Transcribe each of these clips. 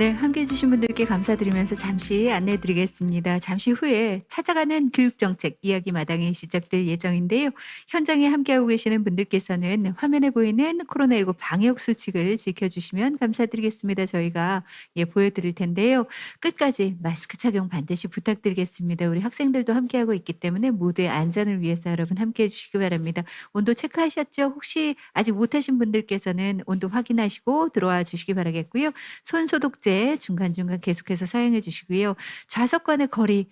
네, 함께해 주신 분들께 감사드리면서 잠시 안내해 드리겠습니다. 잠시 후에 찾아가는 교육정책 이야기 마당이 시작될 예정인데요. 현장에 함께하고 계시는 분들께서는 화면에 보이는 코로나19 방역 수칙을 지켜주시면 감사드리겠습니다. 저희가 보여드릴 텐데요. 끝까지 마스크 착용 반드시 부탁드리겠습니다. 우리 학생들도 함께하고 있기 때문에 모두의 안전을 위해서 여러분 함께해 주시기 바랍니다. 온도 체크하셨죠? 혹시 아직 못하신 분들께서는 온도 확인하시고 들어와 주시기 바라겠고요. 손 소독제 중간중간 계속해서 사용해 주시고요. 좌석간의 거리,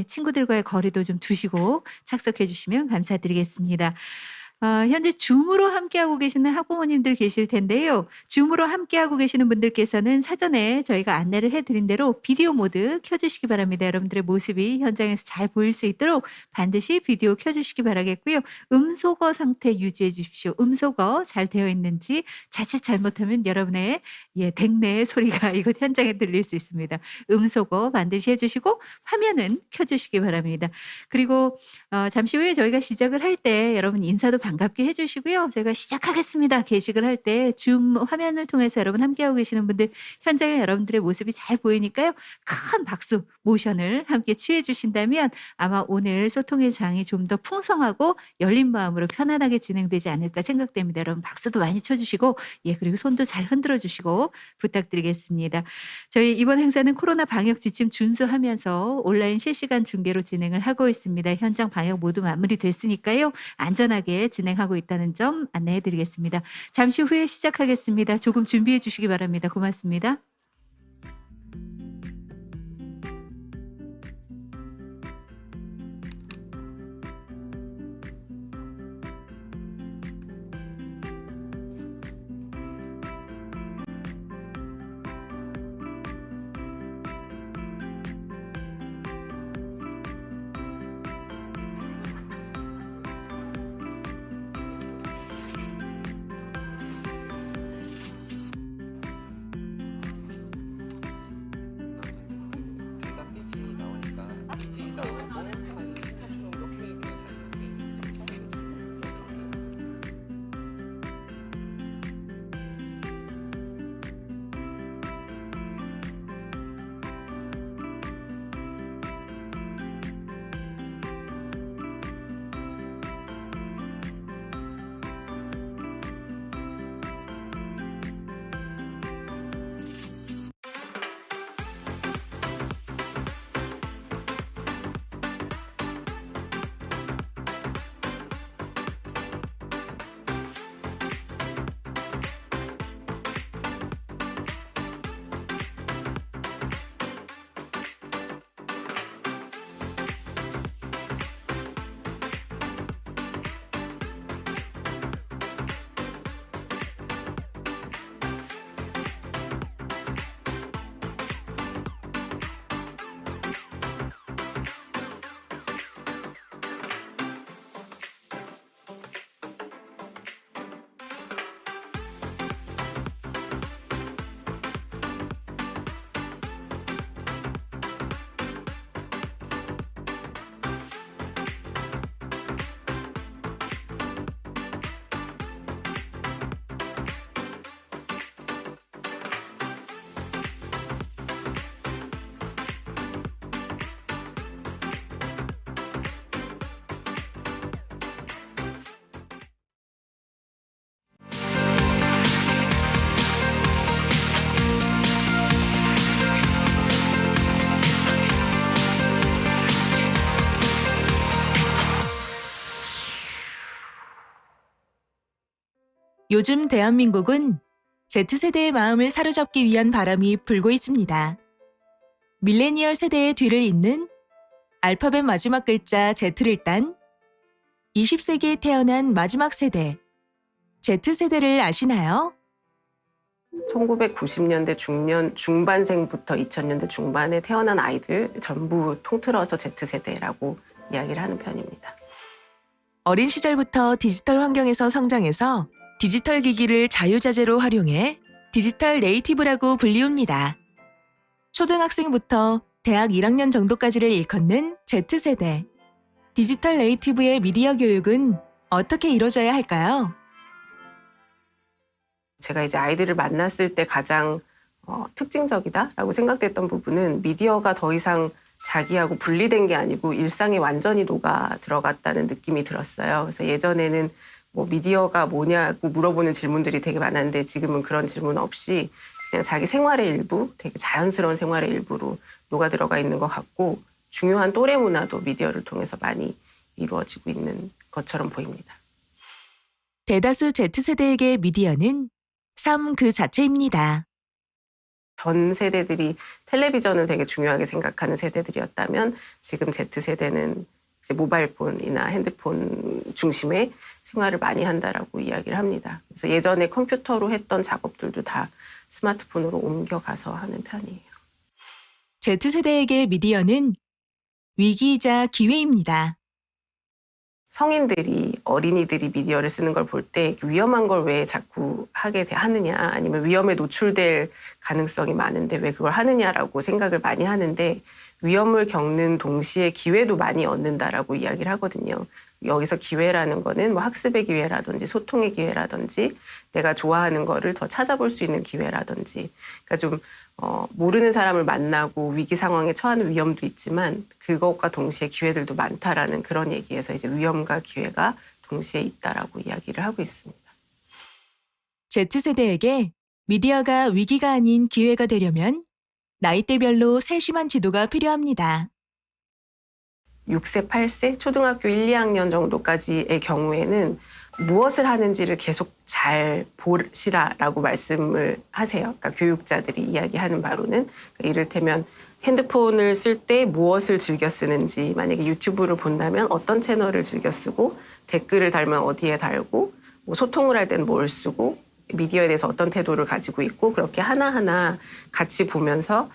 친구들과의 거리도 좀 두시고 착석해 주시면 감사드리겠습니다. 현재 줌으로 함께하고 계시는 학부모님들 계실 텐데요. 줌으로 함께하고 계시는 분들께서는 사전에 저희가 안내를 해드린 대로 비디오 모드 켜주시기 바랍니다. 여러분들의 모습이 현장에서 잘 보일 수 있도록 반드시 비디오 켜주시기 바라겠고요. 음소거 상태 유지해 주십시오. 음소거 잘 되어 있는지 자칫 잘못하면 여러분의 댕내 소리가 이곳 현장에 들릴 수 있습니다. 음소거 반드시 해주시고 화면은 켜주시기 바랍니다. 그리고 잠시 후에 저희가 시작을 할 때 여러분 인사도 반갑게 해주시고요. 저희가 시작하겠습니다. 게시글 할 때 줌 화면을 통해서 여러분 함께하고 계시는 분들 현장에 여러분들의 모습이 잘 보이니까요. 큰 박수 모션을 함께 취해 주신다면 아마 오늘 소통의 장이 좀 더 풍성하고 열린 마음으로 편안하게 진행되지 않을까 생각됩니다. 여러분 박수도 많이 쳐주시고 그리고 손도 잘 흔들어 주시고 부탁드리겠습니다. 저희 이번 행사는 코로나 방역 지침 준수하면서 온라인 실시간 중계로 진행을 하고 있습니다. 현장 방역 모두 마무리됐으니까요. 안전하게 진행하고 있다는 점 안내해 드리겠습니다. 잠시 후에 시작하겠습니다. 조금 준비해 주시기 바랍니다. 고맙습니다. 잠깐 삐지 나오니까 삐지 나오고 한 10초 정도 후에 그냥 자리 요즘 대한민국은 Z세대의 마음을 사로잡기 위한 바람이 불고 있습니다. 밀레니얼 세대의 뒤를 잇는 알파벳 마지막 글자 Z를 딴 20세기에 태어난 마지막 세대, Z세대를 아시나요? 1990년대 중반생부터 2000년대 중반에 태어난 아이들 전부 통틀어서 Z세대라고 이야기를 하는 편입니다. 어린 시절부터 디지털 환경에서 성장해서 디지털 기기를 자유자재로 활용해 디지털 네이티브라고 불리웁니다. 초등학생부터 대학 1학년 정도까지를 일컫는 Z세대. 디지털 네이티브의 미디어 교육은 어떻게 이루어져야 할까요? 제가 이제 아이들을 만났을 때 가장 특징적이다라고 생각됐던 부분은 미디어가 더 이상 자기하고 분리된 게 아니고 일상에 완전히 녹아 들어갔다는 느낌이 들었어요. 그래서 예전에는 뭐 미디어가 뭐냐고 물어보는 질문들이 되게 많았는데 지금은 그런 질문 없이 그냥 자기 생활의 일부, 되게 자연스러운 생활의 일부로 녹아 들어가 있는 것 같고 중요한 또래 문화도 미디어를 통해서 많이 이루어지고 있는 것처럼 보입니다. 대다수 Z세대에게 미디어는 삶 그 자체입니다. 전 세대들이 텔레비전을 되게 중요하게 생각하는 세대들이었다면 지금 Z세대는 이제 모바일폰이나 핸드폰 중심의 생활을 많이 한다라고 이야기를 합니다. 그래서 예전에 컴퓨터로 했던 작업들도 다 스마트폰으로 옮겨가서 하는 편이에요. Z세대에게 미디어는 위기이자 기회입니다. 성인들이 어린이들이 미디어를 쓰는 걸 볼 때 위험한 걸 왜 자꾸 하느냐 아니면 위험에 노출될 가능성이 많은데 왜 그걸 하느냐라고 생각을 많이 하는데 위험을 겪는 동시에 기회도 많이 얻는다라고 이야기를 하거든요. 여기서 기회라는 거는 뭐 학습의 기회라든지 소통의 기회라든지 내가 좋아하는 거를 더 찾아볼 수 있는 기회라든지 그러니까 좀 모르는 사람을 만나고 위기 상황에 처하는 위험도 있지만 그것과 동시에 기회들도 많다라는 그런 얘기에서 이제 위험과 기회가 동시에 있다라고 이야기를 하고 있습니다. Z세대에게 미디어가 위기가 아닌 기회가 되려면 나이대별로 세심한 지도가 필요합니다. 6세, 8세, 초등학교 1, 2학년 정도까지의 경우에는 무엇을 하는지를 계속 잘 보시라라고 말씀을 하세요. 그러니까 교육자들이 이야기하는 바로는 그러니까 이를테면 핸드폰을 쓸 때 무엇을 즐겨 쓰는지 만약에 유튜브를 본다면 어떤 채널을 즐겨 쓰고 댓글을 달면 어디에 달고 뭐 소통을 할 때는 뭘 쓰고 미디어에 대해서 어떤 태도를 가지고 있고 그렇게 하나하나 같이 보면서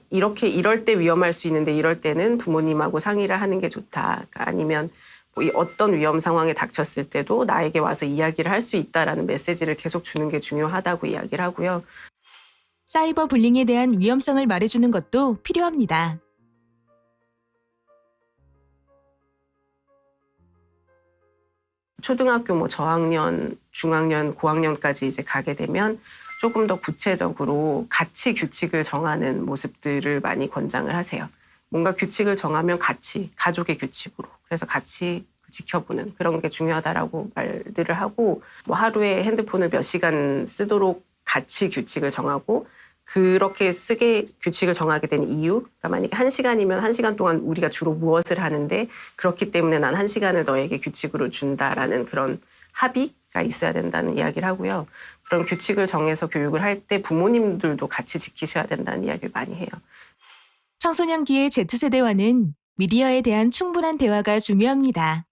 이럴 때 위험할 수 있는데 이럴 때는 부모님하고 상의를 하는 게 좋다. 그러니까 아니면 뭐 어떤 위험 상황에 닥쳤을 때도 나에게 와서 이야기를 할 수 있다라는 메시지를 계속 주는 게 중요하다고 이야기를 하고요. 사이버 불링에 대한 위험성을 말해주는 것도 필요합니다. 초등학교 뭐 저학년, 중학년, 고학년까지 이제 가게 되면 조금 더 구체적으로 같이 규칙을 정하는 모습들을 많이 권장을 하세요. 뭔가 규칙을 정하면 같이, 가족의 규칙으로. 그래서 같이 지켜보는 그런 게 중요하다라고 말들을 하고 뭐 하루에 핸드폰을 몇 시간 쓰도록 같이 규칙을 정하고 그렇게 규칙을 정하게 된 이유, 그러니까 만약에 1시간이면 1시간 동안 우리가 주로 무엇을 하는데 그렇기 때문에 난 1시간을 너에게 규칙으로 준다라는 그런 합의가 있어야 된다는 이야기를 하고요. 그런 규칙을 정해서 교육을 할 때 부모님들도 같이 지키셔야 된다는 이야기를 많이 해요. 청소년기의 Z세대와는 미디어에 대한 충분한 대화가 중요합니다.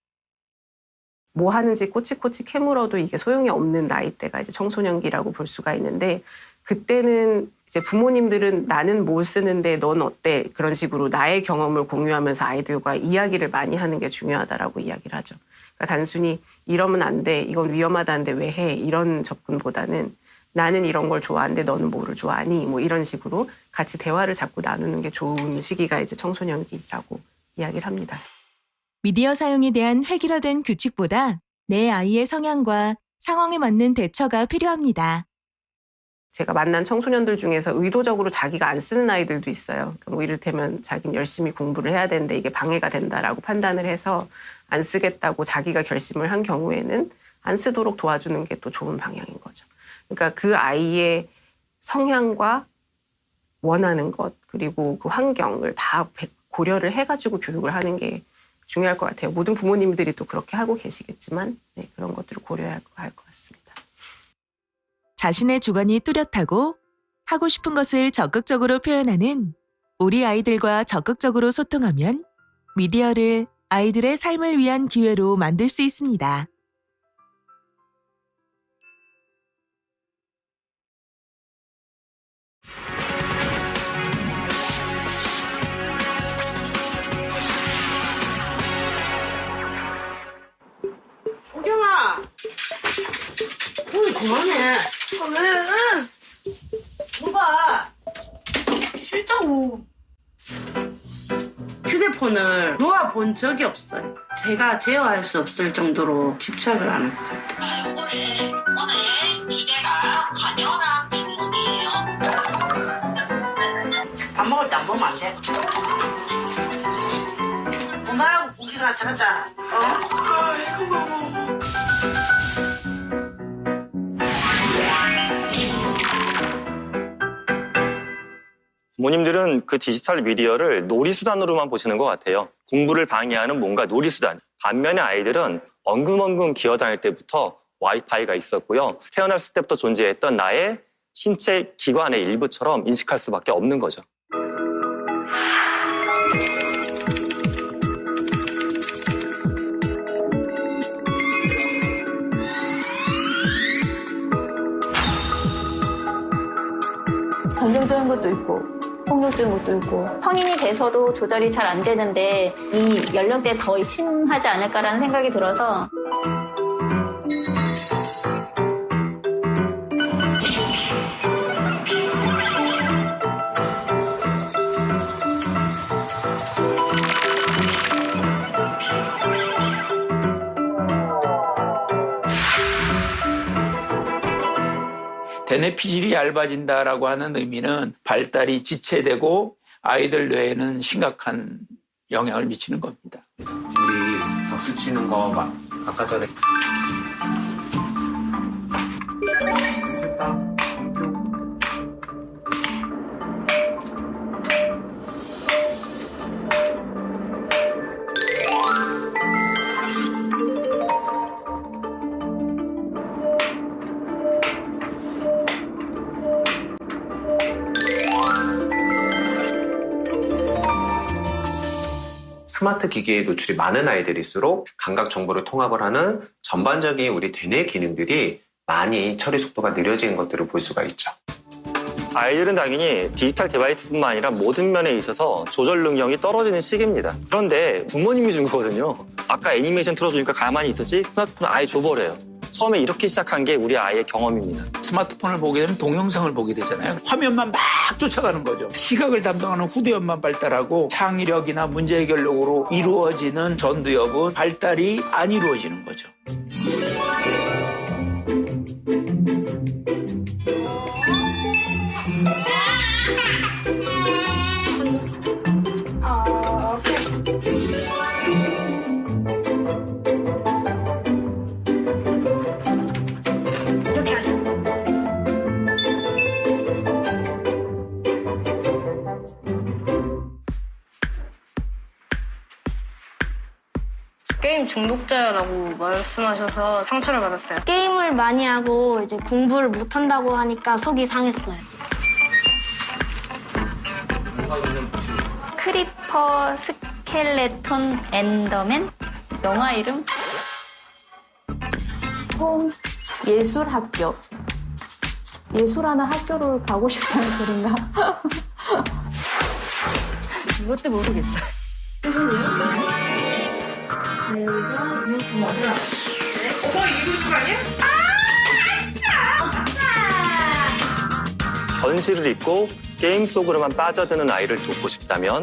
뭐 하는지 꼬치꼬치 캐물어도 이게 소용이 없는 나이대가 이제 청소년기라고 볼 수가 있는데 그때는 이제 부모님들은 나는 뭘 쓰는데 넌 어때? 그런 식으로 나의 경험을 공유하면서 아이들과 이야기를 많이 하는 게 중요하다라고 이야기를 하죠. 그러니까 단순히 이러면 안 돼, 이건 위험하다는데 왜 해? 이런 접근보다는 나는 이런 걸 좋아하는데 너는 뭐를 좋아하니? 뭐 이런 식으로 같이 대화를 자꾸 나누는 게 좋은 시기가 이제 청소년기라고 이야기를 합니다. 미디어 사용에 대한 획일화된 규칙보다 내 아이의 성향과 상황에 맞는 대처가 필요합니다. 제가 만난 청소년들 중에서 의도적으로 자기가 안 쓰는 아이들도 있어요. 그러니까 뭐 이를테면 자기는 열심히 공부를 해야 되는데 이게 방해가 된다라고 판단을 해서 안 쓰겠다고 자기가 결심을 한 경우에는 안 쓰도록 도와주는 게 또 좋은 방향인 거죠. 그러니까 그 아이의 성향과 원하는 것 그리고 그 환경을 다 고려를 해가지고 교육을 하는 게 중요할 것 같아요. 모든 부모님들이 또 그렇게 하고 계시겠지만 네, 그런 것들을 고려해야 할 것 같습니다. 자신의 주관이 뚜렷하고 하고 싶은 것을 적극적으로 표현하는 우리 아이들과 적극적으로 소통하면 미디어를 아이들의 삶을 위한 기회로 만들 수 있습니다. 오경아, 오늘 그만해. 왜? 줘봐. 싫다고. 휴대폰을 놓아본 적이 없어요. 제가 제어할 수 없을 정도로 집착을 하는 것 같아요. 오늘 주제가 관여나 방문이에요. 밥 먹을 때 안 보면 안 돼. 엄마하고 고기 같이 하자. 부모님들은 그 디지털 미디어를 놀이수단으로만 보시는 것 같아요. 공부를 방해하는 뭔가 놀이수단. 반면에 아이들은 엉금엉금 기어다닐 때부터 와이파이가 있었고요. 태어났을 때부터 존재했던 나의 신체 기관의 일부처럼 인식할 수밖에 없는 거죠. 감정적인 것도 있고 폭력적인 것도 있고 성인이 돼서도 조절이 잘 안 되는데 이 연령대에 더 심하지 않을까라는 생각이 들어서 대뇌 피질이 얇아진다라고 하는 의미는 발달이 지체되고 아이들 뇌에는 심각한 영향을 미치는 겁니다. 우리 박수 치는 거 아까 전에 스마트 기기에 노출이 많은 아이들일수록 감각 정보를 통합을 하는 전반적인 우리 대뇌 기능들이 많이 처리 속도가 느려지는 것들을 볼 수가 있죠. 아이들은 당연히 디지털 디바이스뿐만 아니라 모든 면에 있어서 조절 능력이 떨어지는 시기입니다. 그런데 부모님이 준 거거든요. 아까 애니메이션 틀어주니까 가만히 있었지 스마트폰 아예 줘버려요. 처음에 이렇게 시작한 게 우리 아이의 경험입니다. 스마트폰을 보게 되면 동영상을 보게 되잖아요. 화면만 막 쫓아가는 거죠. 시각을 담당하는 후두엽만 발달하고 창의력이나 문제 해결력으로 이루어지는 전두엽은 발달이 안 이루어지는 거죠. 게임 중독자라고 말씀하셔서 상처를 받았어요. 게임을 많이 하고 이제 공부를 못 한다고 하니까 속이 상했어요. 크리퍼 스켈레톤 엔더맨? 영화 이름? 홈 예술학교. 예술하는 학교를 가고 싶다는 소린가? 이것도 모르겠어요. 현실을 잊고 게임 속으로만 빠져드는 아이를 돕고 싶다면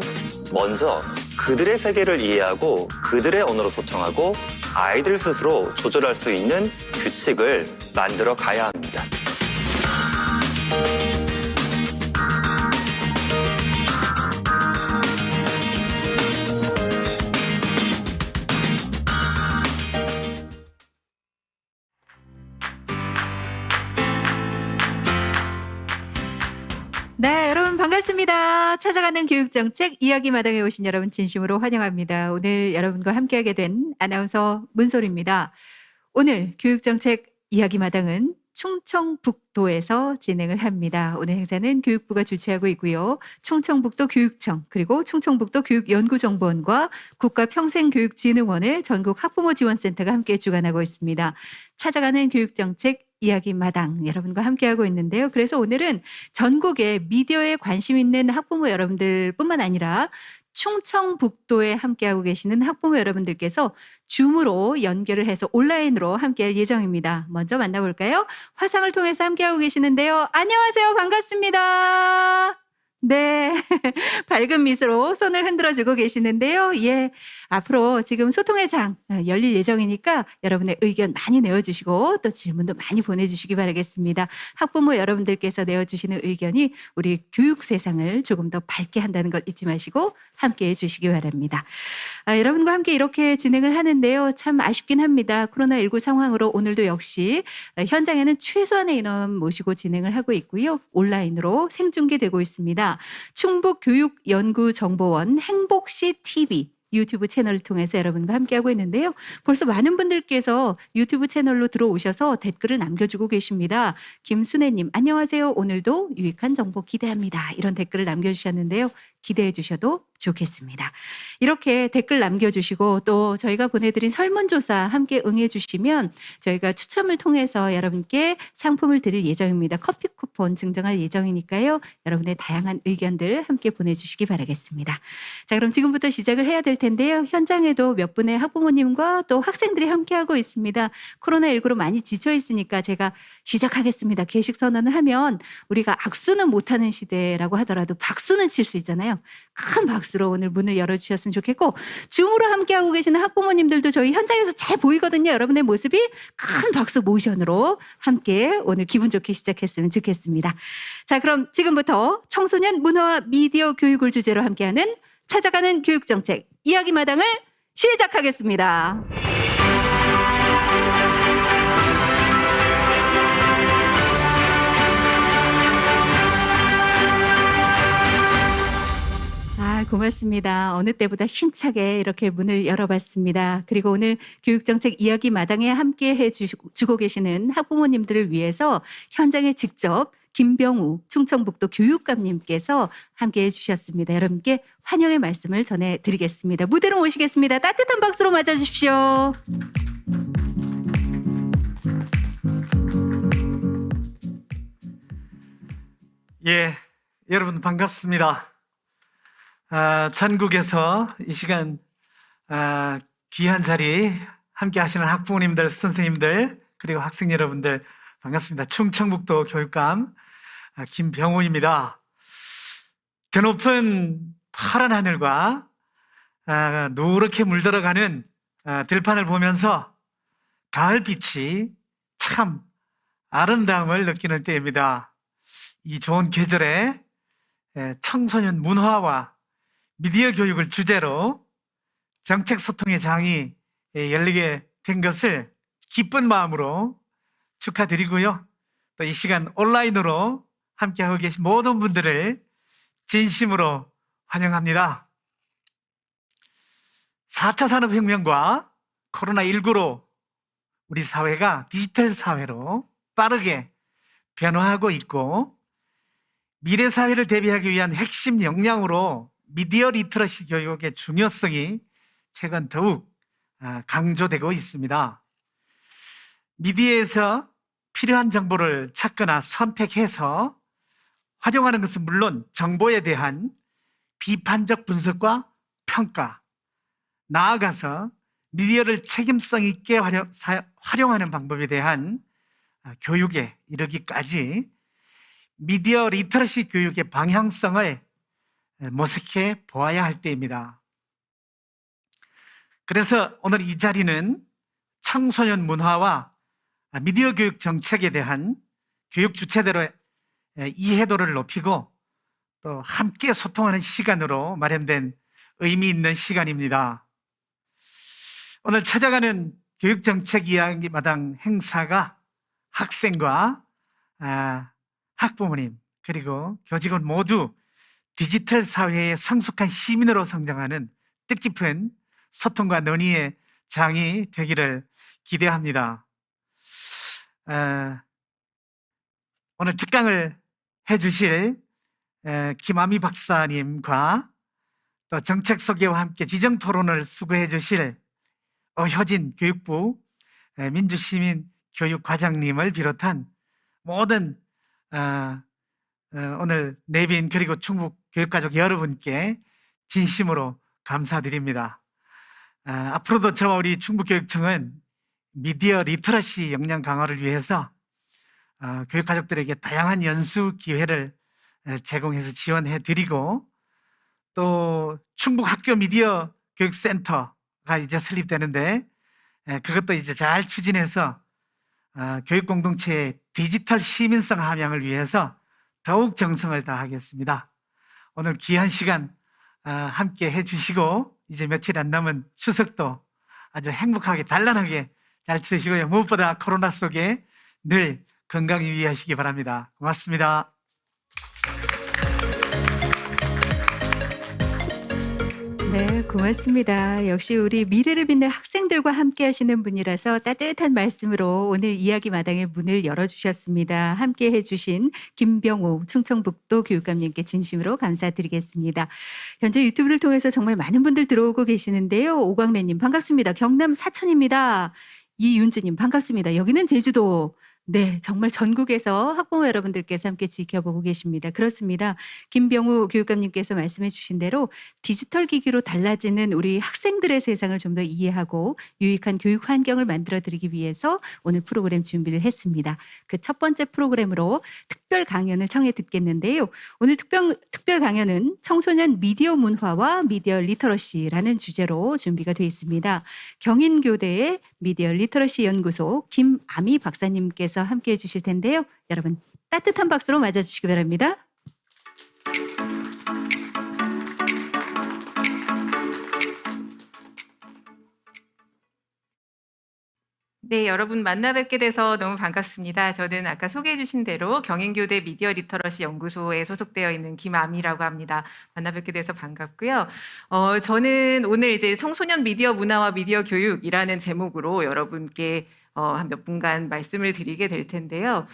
먼저 그들의 세계를 이해하고 그들의 언어로 소통하고 아이들 스스로 조절할 수 있는 규칙을 만들어 가야 합니다. 네, 여러분 반갑습니다. 찾아가는 교육정책 이야기마당에 오신 여러분 진심으로 환영합니다. 오늘 여러분과 함께하게 된 아나운서 문솔입니다. 오늘 교육정책 이야기마당은 충청북도에서 진행을 합니다. 오늘 행사는 교육부가 주최하고 있고요. 충청북도 교육청 그리고 충청북도 교육연구정보원과 국가평생교육진흥원의 전국 학부모 지원센터가 함께 주관하고 있습니다. 찾아가는 교육정책 이야기 마당 여러분과 함께하고 있는데요. 그래서 오늘은 전국에 미디어에 관심 있는 학부모 여러분들뿐만 아니라 충청북도에 함께하고 계시는 학부모 여러분들께서 줌으로 연결을 해서 온라인으로 함께할 예정입니다. 먼저 만나볼까요? 화상을 통해서 함께하고 계시는데요. 안녕하세요. 반갑습니다. 네. 밝은 미소로 손을 흔들어 주고 계시는데요. 예. 앞으로 지금 소통의 장 열릴 예정이니까 여러분의 의견 많이 내어 주시고 또 질문도 많이 보내 주시기 바라겠습니다. 학부모 여러분들께서 내어 주시는 의견이 우리 교육 세상을 조금 더 밝게 한다는 것 잊지 마시고 함께 해 주시기 바랍니다. 여러분과 함께 이렇게 진행을 하는데요. 참 아쉽긴 합니다. 코로나19 상황으로 오늘도 역시 현장에는 최소한의 인원 모시고 진행을 하고 있고요. 온라인으로 생중계되고 있습니다. 충북교육연구정보원 행복시 TV 유튜브 채널을 통해서 여러분과 함께하고 있는데요. 벌써 많은 분들께서 유튜브 채널로 들어오셔서 댓글을 남겨주고 계십니다. 김순애님, 안녕하세요. 오늘도 유익한 정보 기대합니다. 이런 댓글을 남겨주셨는데요. 기대해 주셔도 좋겠습니다. 이렇게 댓글 남겨주시고 또 저희가 보내드린 설문조사 함께 응해 주시면 저희가 추첨을 통해서 여러분께 상품을 드릴 예정입니다. 커피 쿠폰 증정할 예정이니까요. 여러분의 다양한 의견들 함께 보내주시기 바라겠습니다. 자, 그럼 지금부터 시작을 해야 될 텐데요. 현장에도 몇 분의 학부모님과 또 학생들이 함께하고 있습니다. 코로나19로 많이 지쳐 있으니까 제가 시작하겠습니다. 개식 선언을 하면 우리가 악수는 못하는 시대라고 하더라도 박수는 칠 수 있잖아요. 큰 박수로 오늘 문을 열어주셨으면 좋겠고 줌으로 함께하고 계시는 학부모님들도 저희 현장에서 잘 보이거든요. 여러분의 모습이 큰 박수 모션으로 함께 오늘 기분 좋게 시작했으면 좋겠습니다. 자, 그럼 지금부터 청소년 문화와 미디어 교육을 주제로 함께하는 찾아가는 교육정책 이야기마당을 시작하겠습니다. 고맙습니다. 어느 때보다 힘차게 이렇게 문을 열어봤습니다. 그리고 오늘 교육정책 이야기 마당에 함께 해주고 계시는 학부모님들을 위해서 현장에 직접 김병우 충청북도 교육감님께서 함께 해주셨습니다. 여러분께 환영의 말씀을 전해드리겠습니다. 무대로 모시겠습니다. 따뜻한 박수로 맞아주십시오. 예, 여러분 반갑습니다. 전국에서 이 시간 귀한 자리 함께 하시는 학부모님들, 선생님들, 그리고 학생 여러분들 반갑습니다. 충청북도 교육감 김병우입니다. 드높은 파란 하늘과 노랗게 물들어가는 들판을 보면서 가을빛이 참 아름다움을 느끼는 때입니다. 이 좋은 계절에 청소년 문화와 미디어 교육을 주제로 정책 소통의 장이 열리게 된 것을 기쁜 마음으로 축하드리고요. 또 이 시간 온라인으로 함께하고 계신 모든 분들을 진심으로 환영합니다. 4차 산업혁명과 코로나19로 우리 사회가 디지털 사회로 빠르게 변화하고 있고 미래 사회를 대비하기 위한 핵심 역량으로 미디어 리터러시 교육의 중요성이 최근 더욱 강조되고 있습니다. 미디어에서 필요한 정보를 찾거나 선택해서 활용하는 것은 물론 정보에 대한 비판적 분석과 평가, 나아가서 미디어를 책임성 있게 활용하는 방법에 대한 교육에 이르기까지 미디어 리터러시 교육의 방향성을 모색해 보아야 할 때입니다. 그래서 오늘 이 자리는 청소년 문화와 미디어 교육 정책에 대한 교육 주체들의 이해도를 높이고 또 함께 소통하는 시간으로 마련된 의미 있는 시간입니다. 오늘 찾아가는 교육정책 이야기마당 행사가 학생과 학부모님 그리고 교직원 모두 디지털 사회의 성숙한 시민으로 성장하는 뜻깊은 소통과 논의의 장이 되기를 기대합니다. 오늘 특강을 해주실 김아미 박사님과 또 정책 소개와 함께 지정 토론을 수고해 주실 어효진 교육부 민주시민교육과장님을 비롯한 모든 오늘 내빈 그리고 충북 교육가족 여러분께 진심으로 감사드립니다. 앞으로도 저와 우리 충북교육청은 미디어 리터러시 역량 강화를 위해서 교육가족들에게 다양한 연수 기회를 제공해서 지원해 드리고 또 충북 학교 미디어 교육센터가 이제 설립되는데 그것도 이제 잘 추진해서 교육 공동체의 디지털 시민성 함양을 위해서 더욱 정성을 다하겠습니다. 오늘 귀한 시간 함께 해주시고 이제 며칠 안 남은 추석도 아주 행복하게 단란하게 잘 치르시고요. 무엇보다 코로나 속에 늘 건강 유의하시기 바랍니다. 고맙습니다. 네, 고맙습니다. 역시 우리 미래를 빛낼 학생들과 함께 하시는 분이라서 따뜻한 말씀으로 오늘 이야기 마당의 문을 열어주셨습니다. 함께 해주신 김병호 충청북도 교육감님께 진심으로 감사드리겠습니다. 현재 유튜브를 통해서 정말 많은 분들 들어오고 계시는데요. 오광래님 반갑습니다. 경남 사천입니다. 이윤주님 반갑습니다. 여기는 제주도. 네, 정말 전국에서 학부모 여러분들께서 함께 지켜보고 계십니다. 그렇습니다. 김병우 교육감님께서 말씀해 주신 대로 디지털 기기로 달라지는 우리 학생들의 세상을 좀 더 이해하고 유익한 교육 환경을 만들어 드리기 위해서 오늘 프로그램 준비를 했습니다. 그 첫 번째 프로그램으로 특별 강연을 청해 듣겠는데요. 오늘 특별 강연은 청소년 미디어 문화와 미디어 리터러시라는 주제로 준비가 되어 있습니다. 경인교대의 미디어 리터러시 연구소 김아미 박사님께서 함께 해주실 텐데요. 여러분 따뜻한 박수로 맞아주시기 바랍니다. 네, 여러분 만나 뵙게 돼서 너무 반갑습니다. 저는 아까 소개해 주신 대로 경인교대 미디어 리터러시 연구소에 소속되어 있는 김아미라고 합니다. 만나 뵙게 돼서 반갑고요. 저는 오늘 이제 청소년 미디어 문화와 미디어 교육이라는 제목으로 여러분께 한 몇 분간 말씀을 드리게 될 텐데요.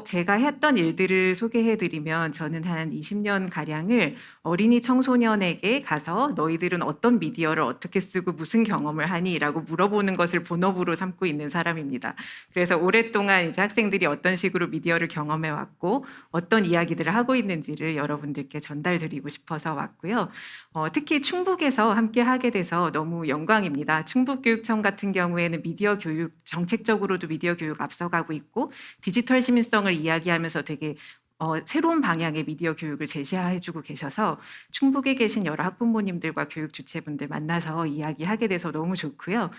제가 했던 일들을 소개해 드리면 저는 한 20년 가량을 어린이 청소년에게 가서 너희들은 어떤 미디어를 어떻게 쓰고 무슨 경험을 하니? 라고 물어보는 것을 본업으로 삼고 있는 사람입니다. 그래서 오랫동안 이제 학생들이 어떤 식으로 미디어를 경험해 왔고 어떤 이야기들을 하고 있는지를 여러분들께 전달드리고 싶어서 왔고요. 특히 충북에서 함께 하게 돼서 너무 영광입니다. 충북교육청 같은 경우에는 미디어 교육, 정책적으로도 미디어 교육 앞서가고 있고 디지털 시민성을 이야기하면서 되게 새로운 방향의 미디어 교육을 제시해주고 계셔서 충북에 계신 여러 학부모님들과 교육 주체분들 만나서 이야기하게 돼서 너무 좋고요.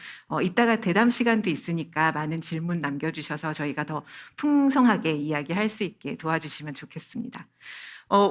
이따가 대담 시간도 있으니까 많은 질문 남겨주셔서 저희가 더 풍성하게 이야기할 수 있게 도와주시면 좋겠습니다.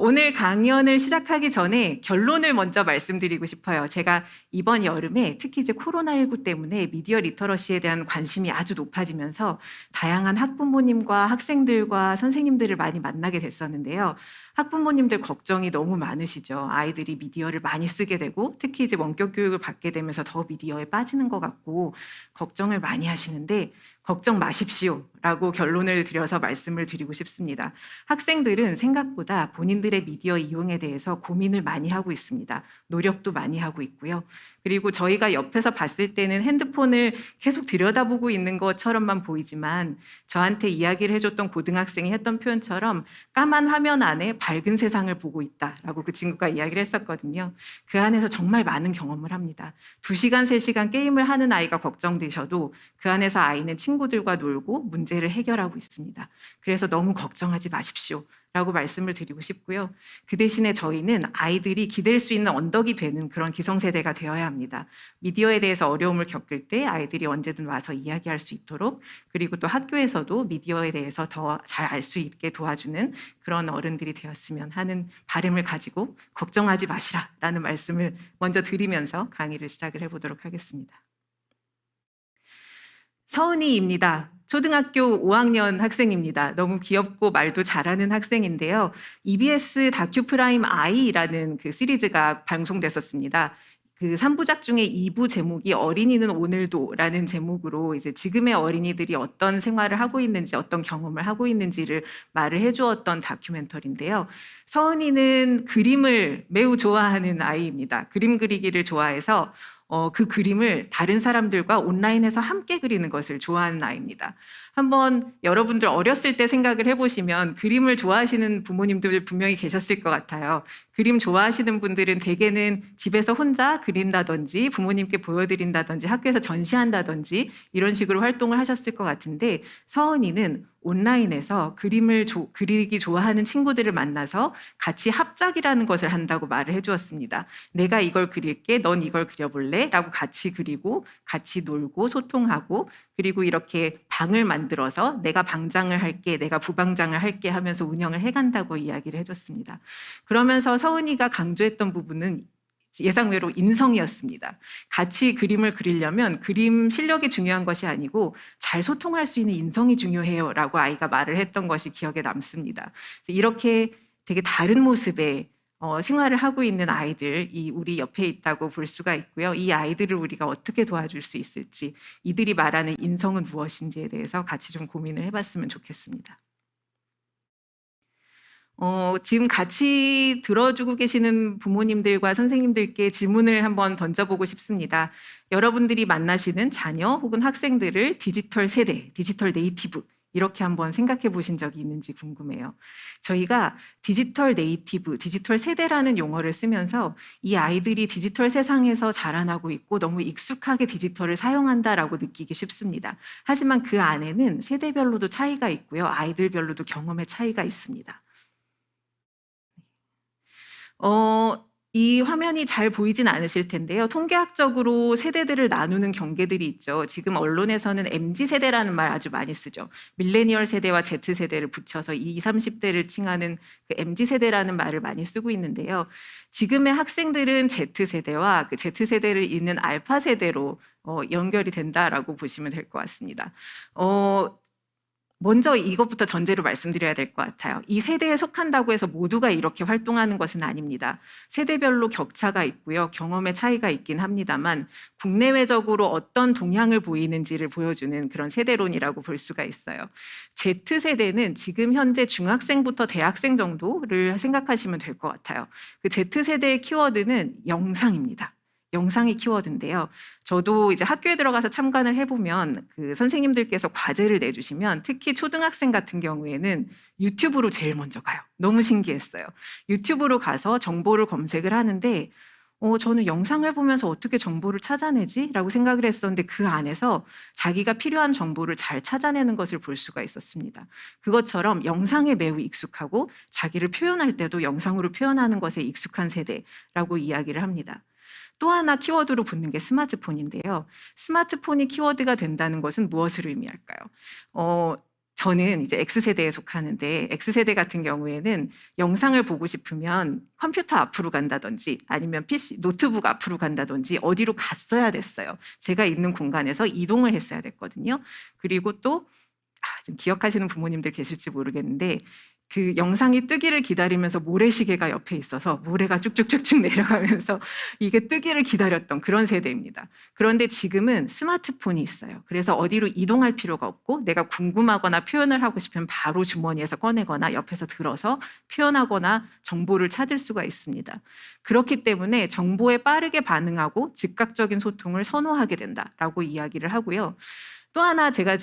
오늘 강연을 시작하기 전에 결론을 먼저 말씀드리고 싶어요. 제가 이번 여름에 특히 이제 코로나19 때문에 미디어 리터러시에 대한 관심이 아주 높아지면서 다양한 학부모님과 학생들과 선생님들을 많이 만나게 됐었는데요. 학부모님들 걱정이 너무 많으시죠. 아이들이 미디어를 많이 쓰게 되고 특히 이제 원격 교육을 받게 되면서 더 미디어에 빠지는 것 같고 걱정을 많이 하시는데 걱정 마십시오 라고 결론을 드려서 말씀을 드리고 싶습니다. 학생들은 생각보다 본인들의 미디어 이용에 대해서 고민을 많이 하고 있습니다. 노력도 많이 하고 있고요. 그리고 저희가 옆에서 봤을 때는 핸드폰을 계속 들여다보고 있는 것처럼만 보이지만 저한테 이야기를 해줬던 고등학생이 했던 표현처럼 까만 화면 안에 밝은 세상을 보고 있다라고 그 친구가 이야기를 했었거든요. 그 안에서 정말 많은 경험을 합니다. 2시간, 3시간 게임을 하는 아이가 걱정되셔도 그 안에서 아이는 친구들과 놀고 문제를 해결하고 있습니다. 그래서 너무 걱정하지 마십시오. 라고 말씀을 드리고 싶고요. 그 대신에 저희는 아이들이 기댈 수 있는 언덕이 되는 그런 기성세대가 되어야 합니다. 미디어에 대해서 어려움을 겪을 때 아이들이 언제든 와서 이야기할 수 있도록 그리고 또 학교에서도 미디어에 대해서 더 잘 알 수 있게 도와주는 그런 어른들이 되었으면 하는 바람을 가지고 걱정하지 마시라라는 말씀을 먼저 드리면서 강의를 시작을 해보도록 하겠습니다. 서은이입니다. 초등학교 5학년 학생입니다. 너무 귀엽고 말도 잘하는 학생인데요. EBS 다큐프라임 아이라는 그 시리즈가 방송됐었습니다. 그 3부작 중에 2부 제목이 어린이는 오늘도라는 제목으로 이제 지금의 어린이들이 어떤 생활을 하고 있는지 어떤 경험을 하고 있는지를 말을 해주었던 다큐멘터리인데요. 서은이는 그림을 매우 좋아하는 아이입니다. 그림 그리기를 좋아해서 그 그림을 다른 사람들과 온라인에서 함께 그리는 것을 좋아하는 아이입니다. 한번 여러분들 어렸을 때 생각을 해보시면 그림을 좋아하시는 부모님들 분명히 계셨을 것 같아요. 그림 좋아하시는 분들은 대개는 집에서 혼자 그린다든지 부모님께 보여드린다든지 학교에서 전시한다든지 이런 식으로 활동을 하셨을 것 같은데, 서은이는 온라인에서 그림을 그리기 좋아하는 친구들을 만나서 같이 합작이라는 것을 한다고 말을 해주었습니다. 내가 이걸 그릴게, 넌 이걸 그려볼래? 라고 같이 그리고 같이 놀고 소통하고, 그리고 이렇게 방을 만들어서 내가 방장을 할게, 내가 부방장을 할게 하면서 운영을 해간다고 이야기를 해줬습니다. 그러면서 서은이가 강조했던 부분은 예상외로 인성이었습니다. 같이 그림을 그리려면 그림 실력이 중요한 것이 아니고 잘 소통할 수 있는 인성이 중요해요 라고 아이가 말을 했던 것이 기억에 남습니다. 이렇게 되게 다른 모습의 생활을 하고 있는 아이들이 우리 옆에 있다고 볼 수가 있고요. 이 아이들을 우리가 어떻게 도와줄 수 있을지, 이들이 말하는 인성은 무엇인지에 대해서 같이 좀 고민을 해봤으면 좋겠습니다. 지금 같이 들어주고 계시는 부모님들과 선생님들께 질문을 한번 던져보고 싶습니다. 여러분들이 만나시는 자녀 혹은 학생들을 디지털 세대, 디지털 네이티브 이렇게 한번 생각해 보신 적이 있는지 궁금해요. 저희가 디지털 네이티브, 디지털 세대라는 용어를 쓰면서 이 아이들이 디지털 세상에서 자라나고 있고 너무 익숙하게 디지털을 사용한다라고 느끼기 쉽습니다. 하지만 그 안에는 세대별로도 차이가 있고요. 아이들별로도 경험의 차이가 있습니다. 이 화면이 잘 보이진 않으실 텐데요. 통계학적으로 세대들을 나누는 경계들이 있죠. 지금 언론에서는 MZ세대라는 말 아주 많이 쓰죠. 밀레니얼 세대와 Z세대를 붙여서 20, 30대를 칭하는 그 MZ세대라는 말을 많이 쓰고 있는데요. 지금의 학생들은 Z세대와 그 Z세대를 잇는 알파세대로 연결이 된다라고 보시면 될 것 같습니다. 먼저 이것부터 전제로 말씀드려야 될 것 같아요. 이 세대에 속한다고 해서 모두가 이렇게 활동하는 것은 아닙니다. 세대별로 격차가 있고요. 경험의 차이가 있긴 합니다만 국내외적으로 어떤 동향을 보이는지를 보여주는 그런 세대론이라고 볼 수가 있어요. Z세대는 지금 현재 중학생부터 대학생 정도를 생각하시면 될 것 같아요. 그 Z세대의 키워드는 영상입니다. 영상이 키워드인데요. 저도 이제 학교에 들어가서 참관을 해보면 그 선생님들께서 과제를 내주시면 특히 초등학생 같은 경우에는 유튜브로 제일 먼저 가요. 너무 신기했어요. 유튜브로 가서 정보를 검색을 하는데 저는 영상을 보면서 어떻게 정보를 찾아내지? 라고 생각을 했었는데 그 안에서 자기가 필요한 정보를 잘 찾아내는 것을 볼 수가 있었습니다. 그것처럼 영상에 매우 익숙하고 자기를 표현할 때도 영상으로 표현하는 것에 익숙한 세대라고 이야기를 합니다. 또 하나 키워드로 붙는 게 스마트폰인데요. 스마트폰이 키워드가 된다는 것은 무엇을 의미할까요? 저는 이제 X세대에 속하는데 X세대 같은 경우에는 영상을 보고 싶으면 컴퓨터 앞으로 간다든지 아니면 PC, 노트북 앞으로 간다든지 어디로 갔어야 됐어요. 제가 있는 공간에서 이동을 했어야 됐거든요. 그리고 또 좀 기억하시는 부모님들 계실지 모르겠는데 그 영상이 뜨기를 기다리면서 모래시계가 옆에 있어서 모래가 쭉쭉쭉쭉 내려가면서 이게 뜨기를 기다렸던 그런 세대입니다. 그런데 지금은 스마트폰이 있어요. 그래서 어디로 이동할 필요가 없고 내가 궁금하거나 표현을 하고 싶으면 바로 주머니에서 꺼내거나 옆에서 들어서 표현하거나 정보를 찾을 수가 있습니다. 그렇기 때문에 정보에 빠르게 반응하고 즉각적인 소통을 선호하게 된다라고 이야기를 하고요. 또 하나 제가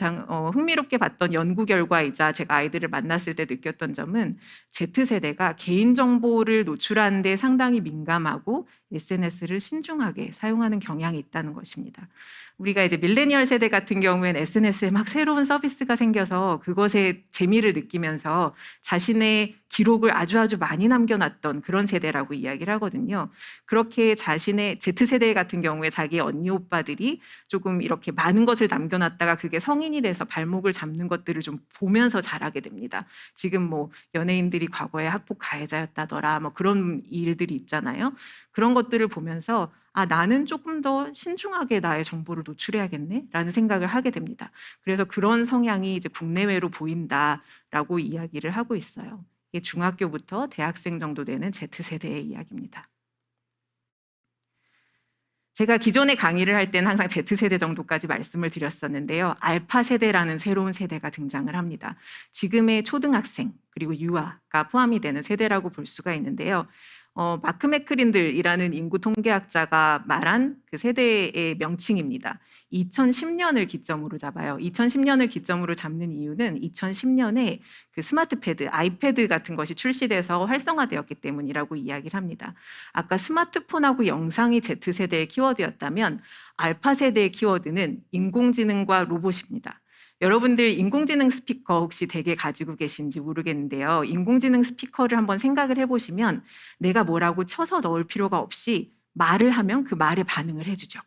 흥미롭게 봤던 연구 결과이자 제가 아이들을 만났을 때 느꼈던 점은 Z세대가 개인정보를 노출하는 데 상당히 민감하고 SNS를 신중하게 사용하는 경향이 있다는 것입니다. 우리가 이제 밀레니얼 세대 같은 경우에는 SNS에 막 새로운 서비스가 생겨서 그것에 재미를 느끼면서 자신의 기록을 아주 많이 남겨놨던 그런 세대라고 이야기를 하거든요. 그렇게 자신의 Z세대 같은 경우에 자기 언니 오빠들이 조금 이렇게 많은 것을 남겨놨다가 그게 성인이 돼서 발목을 잡는 것들을 좀 보면서 자라게 됩니다. 지금 뭐 연예인들이 과거에 학폭 가해자였다더라 뭐 그런 일들이 있잖아요. 그런 것들을 보면서 나는 조금 더 신중하게 나의 정보를 노출해야겠네 라는 생각을 하게 됩니다. 그래서 그런 성향이 이제 국내외로 보인다라고 이야기를 하고 있어요. 이게 중학교부터 대학생 정도 되는 Z세대의 이야기입니다. 제가 기존에 강의를 할 때는 항상 Z세대 정도까지 말씀을 드렸었는데요. 알파 세대라는 새로운 세대가 등장을 합니다. 지금의 초등학생 그리고 유아가 포함이 되는 세대라고 볼 수가 있는데요. 마크 맥크린들이라는 인구 통계학자가 말한 그 세대의 명칭입니다. 2010년을 기점으로 잡아요. 2010년을 기점으로 잡는 이유는 2010년에 그 스마트 패드, 아이패드 같은 것이 출시돼서 활성화되었기 때문이라고 이야기를 합니다. 아까 스마트폰하고 영상이 Z세대의 키워드였다면 알파 세대의 키워드는 인공지능과 로봇입니다. 여러분들 인공지능 스피커 혹시 댁에 가지고 계신지 모르겠는데요. 인공지능 스피커를 한번 생각을 해보시면 내가 뭐라고 쳐서 넣을 필요가 없이 말을 하면 그 말에 반응을 해주죠.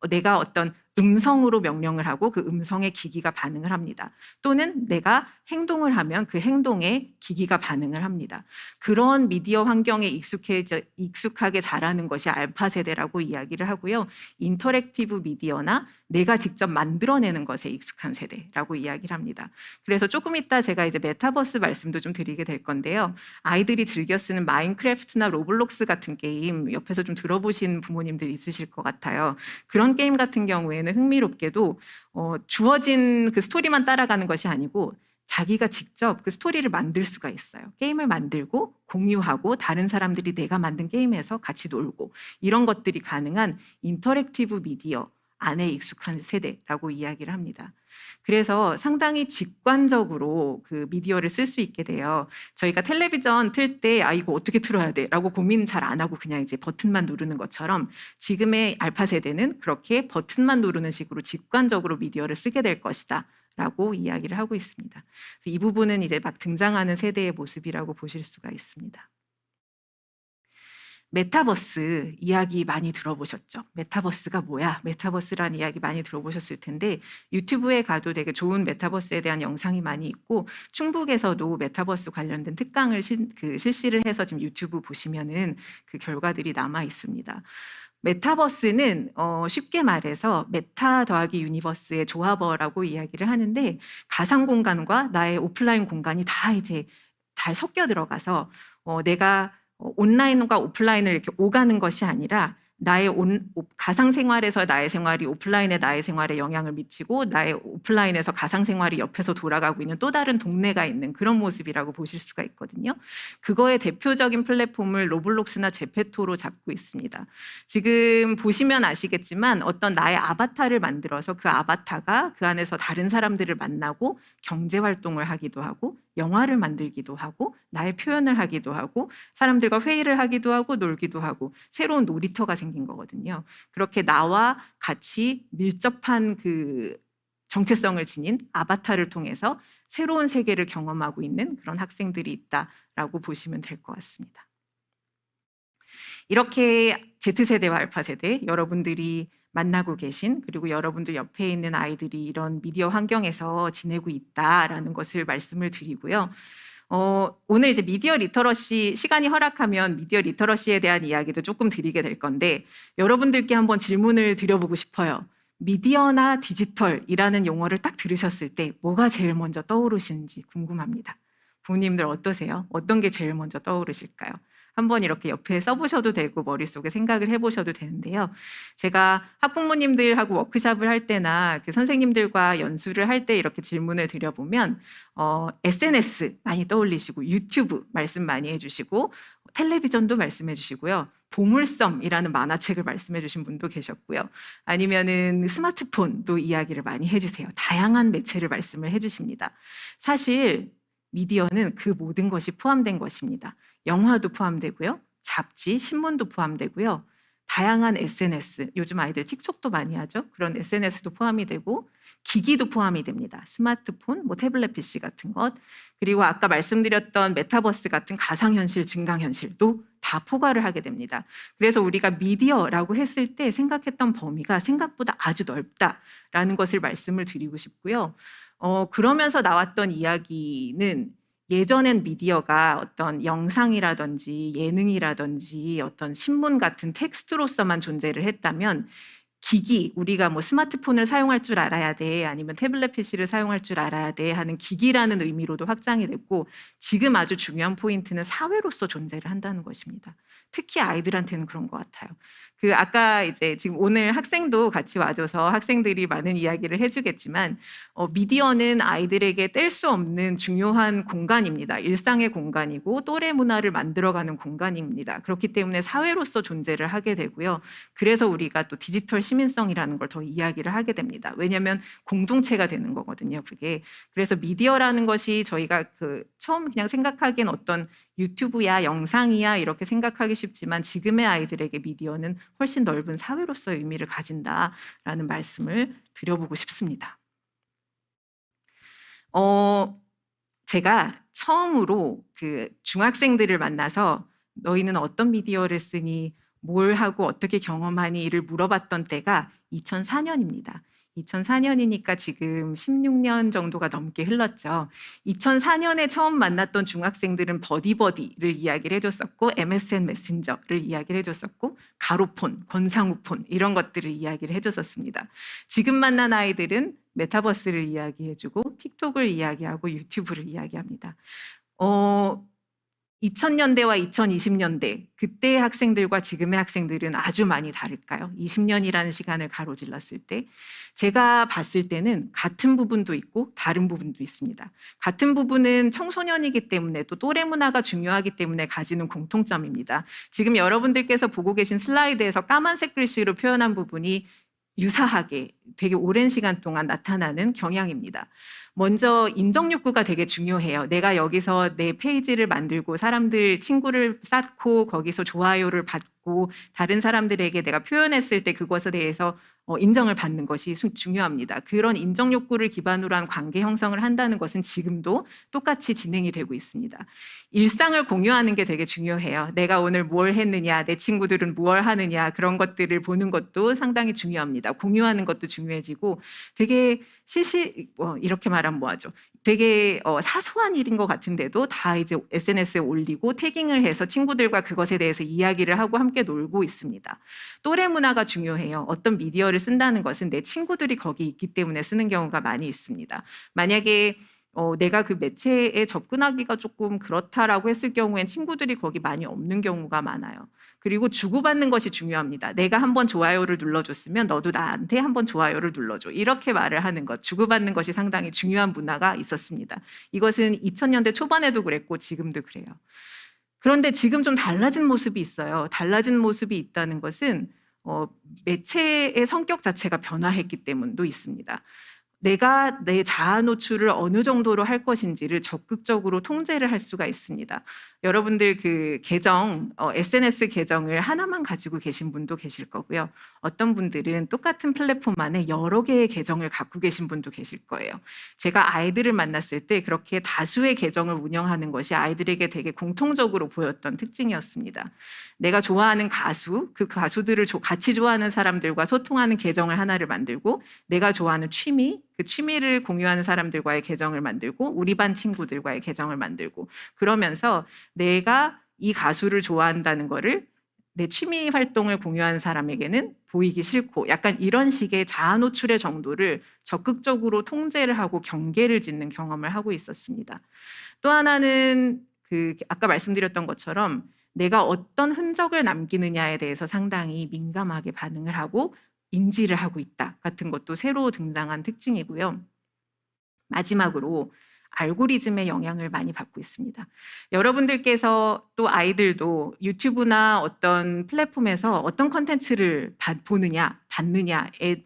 내가 어떤 음성으로 명령을 하고 그 음성에 기기가 반응을 합니다. 또는 내가 행동을 하면 그 행동에 기기가 반응을 합니다. 그런 미디어 환경에 익숙하게 자라는 것이 알파 세대라고 이야기를 하고요. 인터랙티브 미디어나 내가 직접 만들어내는 것에 익숙한 세대라고 이야기를 합니다. 그래서 조금 이따 제가 이제 메타버스 말씀도 좀 드리게 될 건데요. 아이들이 즐겨 쓰는 마인크래프트나 로블록스 같은 게임 옆에서 좀 들어보신 부모님들 있으실 것 같아요. 그런 게임 같은 경우에는 흥미롭게도 주어진 그 스토리만 따라가는 것이 아니고 자기가 직접 그 스토리를 만들 수가 있어요. 게임을 만들고 공유하고 다른 사람들이 내가 만든 게임에서 같이 놀고 이런 것들이 가능한 인터랙티브 미디어 안에 익숙한 세대라고 이야기를 합니다. 그래서 상당히 직관적으로 그 미디어를 쓸 수 있게 돼요. 저희가 텔레비전 틀 때 이거 어떻게 틀어야 돼? 라고 고민 잘 안 하고 그냥 이제 버튼만 누르는 것처럼 지금의 알파 세대는 그렇게 버튼만 누르는 식으로 직관적으로 미디어를 쓰게 될 것이다. 라고 이야기를 하고 있습니다. 그래서 이 부분은 이제 막 등장하는 세대의 모습이라고 보실 수가 있습니다. 메타버스 이야기 많이 들어보셨죠? 메타버스가 뭐야? 메타버스라는 이야기 많이 들어보셨을 텐데 유튜브에 가도 되게 좋은 메타버스에 대한 영상이 많이 있고 충북에서도 메타버스 관련된 특강을 실시를 해서 지금 유튜브 보시면은 그 결과들이 남아 있습니다. 메타버스는 쉽게 말해서 메타 더하기 유니버스의 조합어라고 이야기를 하는데 가상 공간과 나의 오프라인 공간이 다 이제 잘 섞여 들어가서 내가 온라인과 오프라인을 이렇게 오가는 것이 아니라 나의 가상 생활에서 나의 생활이 오프라인의 나의 생활에 영향을 미치고 나의 오프라인에서 가상 생활이 옆에서 돌아가고 있는 또 다른 동네가 있는 그런 모습이라고 보실 수가 있거든요. 그거의 대표적인 플랫폼을 로블록스나 제페토로 잡고 있습니다. 지금 보시면 아시겠지만 어떤 나의 아바타를 만들어서 그 아바타가 그 안에서 다른 사람들을 만나고 경제 활동을 하기도 하고 영화를 만들기도 하고 나의 표현을 하기도 하고 사람들과 회의를 하기도 하고 놀기도 하고 새로운 놀이터가 생긴 거거든요. 그렇게 나와 같이 밀접한 그 정체성을 지닌 아바타를 통해서 새로운 세계를 경험하고 있는 그런 학생들이 있다라고 보시면 될 것 같습니다. 이렇게 Z세대와 알파세대 여러분들이 만나고 계신 그리고 여러분들 옆에 있는 아이들이 이런 미디어 환경에서 지내고 있다라는 것을 말씀을 드리고요. 오늘 이제 미디어 리터러시 시간이 허락하면 미디어 리터러시에 대한 이야기도 조금 드리게 될 건데 여러분들께 한번 질문을 드려보고 싶어요. 미디어나 디지털이라는 용어를 딱 들으셨을 때 뭐가 제일 먼저 떠오르시는지 궁금합니다. 부모님들 어떠세요? 어떤 게 제일 먼저 떠오르실까요? 한번 이렇게 옆에 써보셔도 되고 머릿속에 생각을 해보셔도 되는데요. 제가 학부모님들하고 워크숍을 할 때나 그 선생님들과 연수를 할 때 이렇게 질문을 드려보면 SNS 많이 떠올리시고 유튜브 말씀 많이 해주시고 텔레비전도 말씀해 주시고요. 보물섬이라는 만화책을 말씀해 주신 분도 계셨고요. 아니면은 스마트폰도 이야기를 많이 해주세요. 다양한 매체를 말씀을 해주십니다. 사실 미디어는 그 모든 것이 포함된 것입니다. 영화도 포함되고요. 잡지, 신문도 포함되고요. 다양한 SNS, 요즘 아이들 틱톡도 많이 하죠. 그런 SNS도 포함이 되고 기기도 포함이 됩니다. 스마트폰, 태블릿 PC 같은 것. 그리고 아까 말씀드렸던 메타버스 같은 가상현실, 증강현실도 다 포괄을 하게 됩니다. 그래서 우리가 미디어라고 했을 때 생각했던 범위가 생각보다 아주 넓다라는 것을 말씀을 드리고 싶고요. 그러면서 나왔던 이야기는 예전엔 미디어가 어떤 영상이라든지 예능이라든지 어떤 신문 같은 텍스트로서만 존재를 했다면 기기, 우리가 뭐 스마트폰을 사용할 줄 알아야 돼, 아니면 태블릿 PC를 사용할 줄 알아야 돼 하는 기기라는 의미로도 확장이 됐고, 지금 아주 중요한 포인트는 사회로서 존재를 한다는 것입니다. 특히 아이들한테는 그런 것 같아요. 그 아까 이제 지금 오늘 학생도 같이 와줘서 학생들이 많은 이야기를 해주겠지만, 미디어는 아이들에게 뗄 수 없는 중요한 공간입니다. 일상의 공간이고 또래 문화를 만들어가는 공간입니다. 그렇기 때문에 사회로서 존재를 하게 되고요. 그래서 우리가 또 디지털 시민성이라는 걸 더 이야기를 하게 됩니다. 왜냐하면 공동체가 되는 거거든요, 그게. 그래서 미디어라는 것이 저희가 처음 그냥 생각하기엔 어떤 유튜브야 영상이야 이렇게 생각하기 쉽지만, 지금의 아이들에게 미디어는 훨씬 넓은 사회로서의 의미를 가진다라는 말씀을 드려보고 싶습니다. 제가 처음으로 그 중학생들을 만나서 너희는 어떤 미디어를 쓰니, 뭘 하고 어떻게 경험하니를 물어봤던 때가 2004년입니다. 2004년이니까 지금 16년 정도가 넘게 흘렀죠. 2004년에 처음 만났던 중학생들은 버디버디를 이야기를 해줬었고, MSN 메신저를 이야기를 해줬었고, 가로폰, 권상우폰 이런 것들을 이야기를 해줬었습니다. 지금 만난 아이들은 메타버스를 이야기해주고, 틱톡을 이야기하고, 유튜브를 이야기합니다. 2000년대와 2020년대, 그때의 학생들과 지금의 학생들은 아주 많이 다를까요? 20년이라는 시간을 가로질렀을 때 제가 봤을 때는 같은 부분도 있고 다른 부분도 있습니다. 같은 부분은 청소년이기 때문에, 또 또래 문화가 중요하기 때문에 가지는 공통점입니다. 지금 여러분들께서 보고 계신 슬라이드에서 까만색 글씨로 표현한 부분이 유사하게 되게 오랜 시간 동안 나타나는 경향입니다. 먼저 인정 욕구가 되게 중요해요. 내가 여기서 내 페이지를 만들고 사람들 친구를 쌓고 거기서 좋아요를 받고 다른 사람들에게 내가 표현했을 때 그것에 대해서 인정을 받는 것이 중요합니다. 그런 인정 욕구를 기반으로 한 관계 형성을 한다는 것은 지금도 똑같이 진행이 되고 있습니다. 일상을 공유하는 게 되게 중요해요. 내가 오늘 뭘 했느냐, 내 친구들은 무엇을 하느냐, 그런 것들을 보는 것도 상당히 중요합니다. 공유하는 것도 중요해지고, 되게 이렇게 말하면 뭐하죠? 되게 사소한 일인 것 같은데도 다 이제 SNS에 올리고 태깅을 해서 친구들과 그것에 대해서 이야기를 하고 함께 놀고 있습니다. 또래 문화가 중요해요. 어떤 미디어를 쓴다는 것은 내 친구들이 거기 있기 때문에 쓰는 경우가 많이 있습니다. 만약에 내가 그 매체에 접근하기가 조금 그렇다라고 했을 경우엔 친구들이 거기 많이 없는 경우가 많아요. 그리고 주고받는 것이 중요합니다. 내가 한번 좋아요를 눌러줬으면 너도 나한테 한번 좋아요를 눌러줘. 이렇게 말을 하는 것, 주고받는 것이 상당히 중요한 문화가 있었습니다. 이것은 2000년대 초반에도 그랬고 지금도 그래요. 그런데 지금 좀 달라진 모습이 있어요. 달라진 모습이 있다는 것은 매체의 성격 자체가 변화했기 때문도 있습니다. 내가 내 자아 노출을 어느 정도로 할 것인지를 적극적으로 통제를 할 수가 있습니다. 여러분들 그 계정, SNS 계정을 하나만 가지고 계신 분도 계실 거고요. 어떤 분들은 똑같은 플랫폼 안에 여러 개의 계정을 갖고 계신 분도 계실 거예요. 제가 아이들을 만났을 때 그렇게 다수의 계정을 운영하는 것이 아이들에게 되게 공통적으로 보였던 특징이었습니다. 내가 좋아하는 가수, 그 가수들을 같이 좋아하는 사람들과 소통하는 계정을 하나를 만들고, 내가 좋아하는 취미, 그 취미를 공유하는 사람들과의 계정을 만들고, 우리 반 친구들과의 계정을 만들고, 그러면서 내가 이 가수를 좋아한다는 거를 내 취미 활동을 공유하는 사람에게는 보이기 싫고, 약간 이런 식의 자아 노출의 정도를 적극적으로 통제를 하고 경계를 짓는 경험을 하고 있었습니다. 또 하나는 아까 말씀드렸던 것처럼 내가 어떤 흔적을 남기느냐에 대해서 상당히 민감하게 반응을 하고 인지를 하고 있다 같은 것도 새로 등장한 특징이고요. 마지막으로 알고리즘의 영향을 많이 받고 있습니다. 여러분들께서 또 아이들도 유튜브나 어떤 플랫폼에서 어떤 콘텐츠를 보느냐, 받느냐에는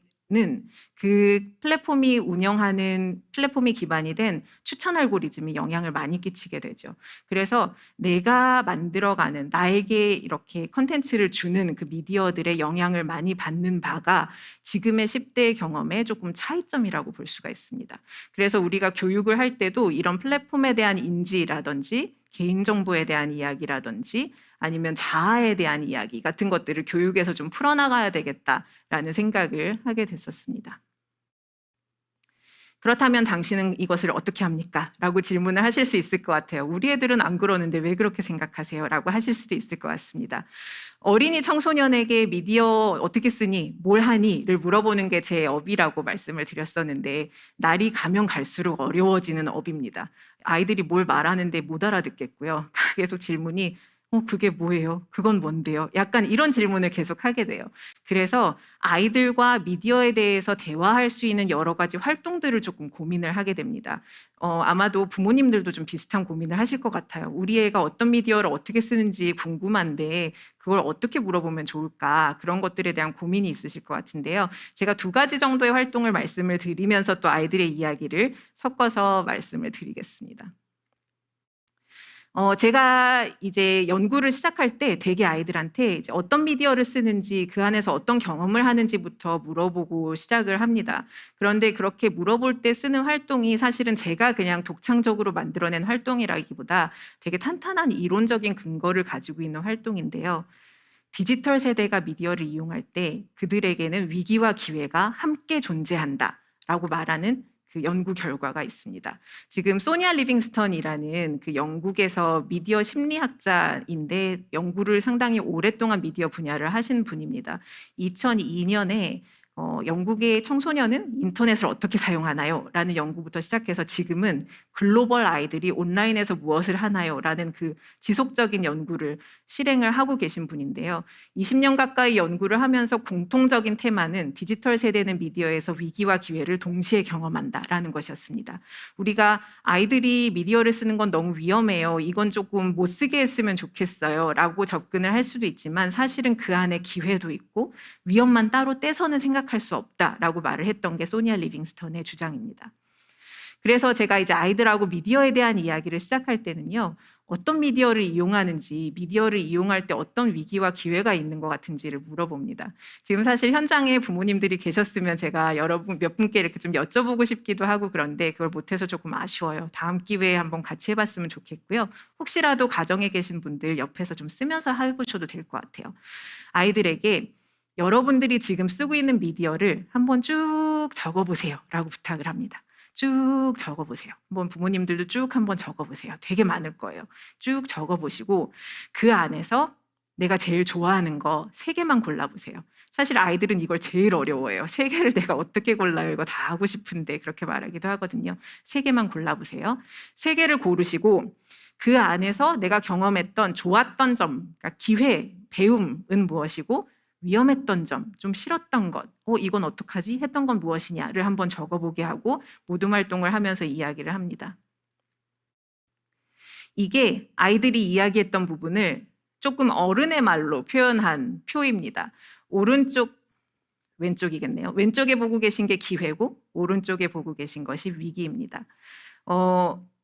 그 플랫폼이 운영하는 플랫폼이 기반이 된 추천 알고리즘이 영향을 많이 끼치게 되죠. 그래서 내가 만들어가는, 나에게 이렇게 콘텐츠를 주는 그 미디어들의 영향을 많이 받는 바가 지금의 10대의 경험에 조금 차이점이라고 볼 수가 있습니다. 그래서 우리가 교육을 할 때도 이런 플랫폼에 대한 인지라든지 개인정보에 대한 이야기라든지 아니면 자아에 대한 이야기 같은 것들을 교육에서 좀 풀어나가야 되겠다라는 생각을 하게 됐었습니다. 그렇다면 당신은 이것을 어떻게 합니까? 라고 질문을 하실 수 있을 것 같아요. 우리 애들은 안 그러는데 왜 그렇게 생각하세요? 라고 하실 수도 있을 것 같습니다. 어린이 청소년에게 미디어 어떻게 쓰니? 뭘 하니? 를 물어보는 게 제 업이라고 말씀을 드렸었는데 날이 가면 갈수록 어려워지는 업입니다. 아이들이 뭘 말하는데 못 알아듣겠고요. 계속 질문이 그게 뭐예요? 그건 뭔데요? 약간 이런 질문을 계속 하게 돼요. 그래서 아이들과 미디어에 대해서 대화할 수 있는 여러 가지 활동들을 조금 고민을 하게 됩니다. 아마도 부모님들도 좀 비슷한 고민을 하실 것 같아요. 우리 애가 어떤 미디어를 어떻게 쓰는지 궁금한데 그걸 어떻게 물어보면 좋을까? 그런 것들에 대한 고민이 있으실 것 같은데요. 제가 2가지 정도의 활동을 말씀을 드리면서 또 아이들의 이야기를 섞어서 말씀을 드리겠습니다. 제가 이제 연구를 시작할 때 대개 아이들한테 이제 어떤 미디어를 쓰는지 그 안에서 어떤 경험을 하는지부터 물어보고 시작을 합니다. 그런데 그렇게 물어볼 때 쓰는 활동이 사실은 제가 그냥 독창적으로 만들어낸 활동이라기보다 되게 탄탄한 이론적인 근거를 가지고 있는 활동인데요. 디지털 세대가 미디어를 이용할 때 그들에게는 위기와 기회가 함께 존재한다라고 말하는 그 연구 결과가 있습니다. 지금 소니아 리빙스턴이라는 그 영국에서 미디어 심리학자인데 연구를 상당히 오랫동안 미디어 분야를 하신 분입니다. 2002년에 영국의 청소년은 인터넷을 어떻게 사용하나요? 라는 연구부터 시작해서 지금은 글로벌 아이들이 온라인에서 무엇을 하나요? 라는 그 지속적인 연구를 실행을 하고 계신 분인데요. 20년 가까이 연구를 하면서 공통적인 테마는 디지털 세대는 미디어에서 위기와 기회를 동시에 경험한다라는 것이었습니다. 우리가 아이들이 미디어를 쓰는 건 너무 위험해요. 이건 조금 못 쓰게 했으면 좋겠어요. 라고 접근을 할 수도 있지만 사실은 그 안에 기회도 있고 위험만 따로 떼서는 생각할 수 없다라고 말을 했던 게 소니아 리빙스턴의 주장입니다. 그래서 제가 이제 아이들하고 미디어에 대한 이야기를 시작할 때는요. 어떤 미디어를 이용하는지, 미디어를 이용할 때 어떤 위기와 기회가 있는 것 같은지를 물어봅니다. 지금 사실 현장에 부모님들이 계셨으면 제가 여러분 몇 분께 이렇게 좀 여쭤보고 싶기도 하고 그런데 그걸 못해서 조금 아쉬워요. 다음 기회에 한번 같이 해봤으면 좋겠고요. 혹시라도 가정에 계신 분들 옆에서 좀 쓰면서 해보셔도 될 것 같아요. 아이들에게 여러분들이 지금 쓰고 있는 미디어를 한번 쭉 적어보세요 라고 부탁을 합니다. 쭉 적어보세요. 한번 부모님들도 쭉 한번 적어보세요. 되게 많을 거예요. 쭉 적어보시고 그 안에서 내가 제일 좋아하는 거 3개만 골라보세요. 사실 아이들은 이걸 제일 어려워해요. 3개를 내가 어떻게 골라요? 이거 다 하고 싶은데 그렇게 말하기도 하거든요. 3개만 골라보세요. 3개를 고르시고 그 안에서 내가 경험했던 좋았던 점, 그러니까 기회, 배움은 무엇이고 위험했던 점, 좀 싫었던 것, 이건 어떡하지? 했던 건 무엇이냐를 한번 적어보게 하고 모둠 활동을 하면서 이야기를 합니다. 이게 아이들이 이야기했던 부분을 조금 어른의 말로 표현한 표입니다. 오른쪽, 왼쪽이겠네요. 왼쪽에 보고 계신 게 기회고 오른쪽에 보고 계신 것이 위기입니다.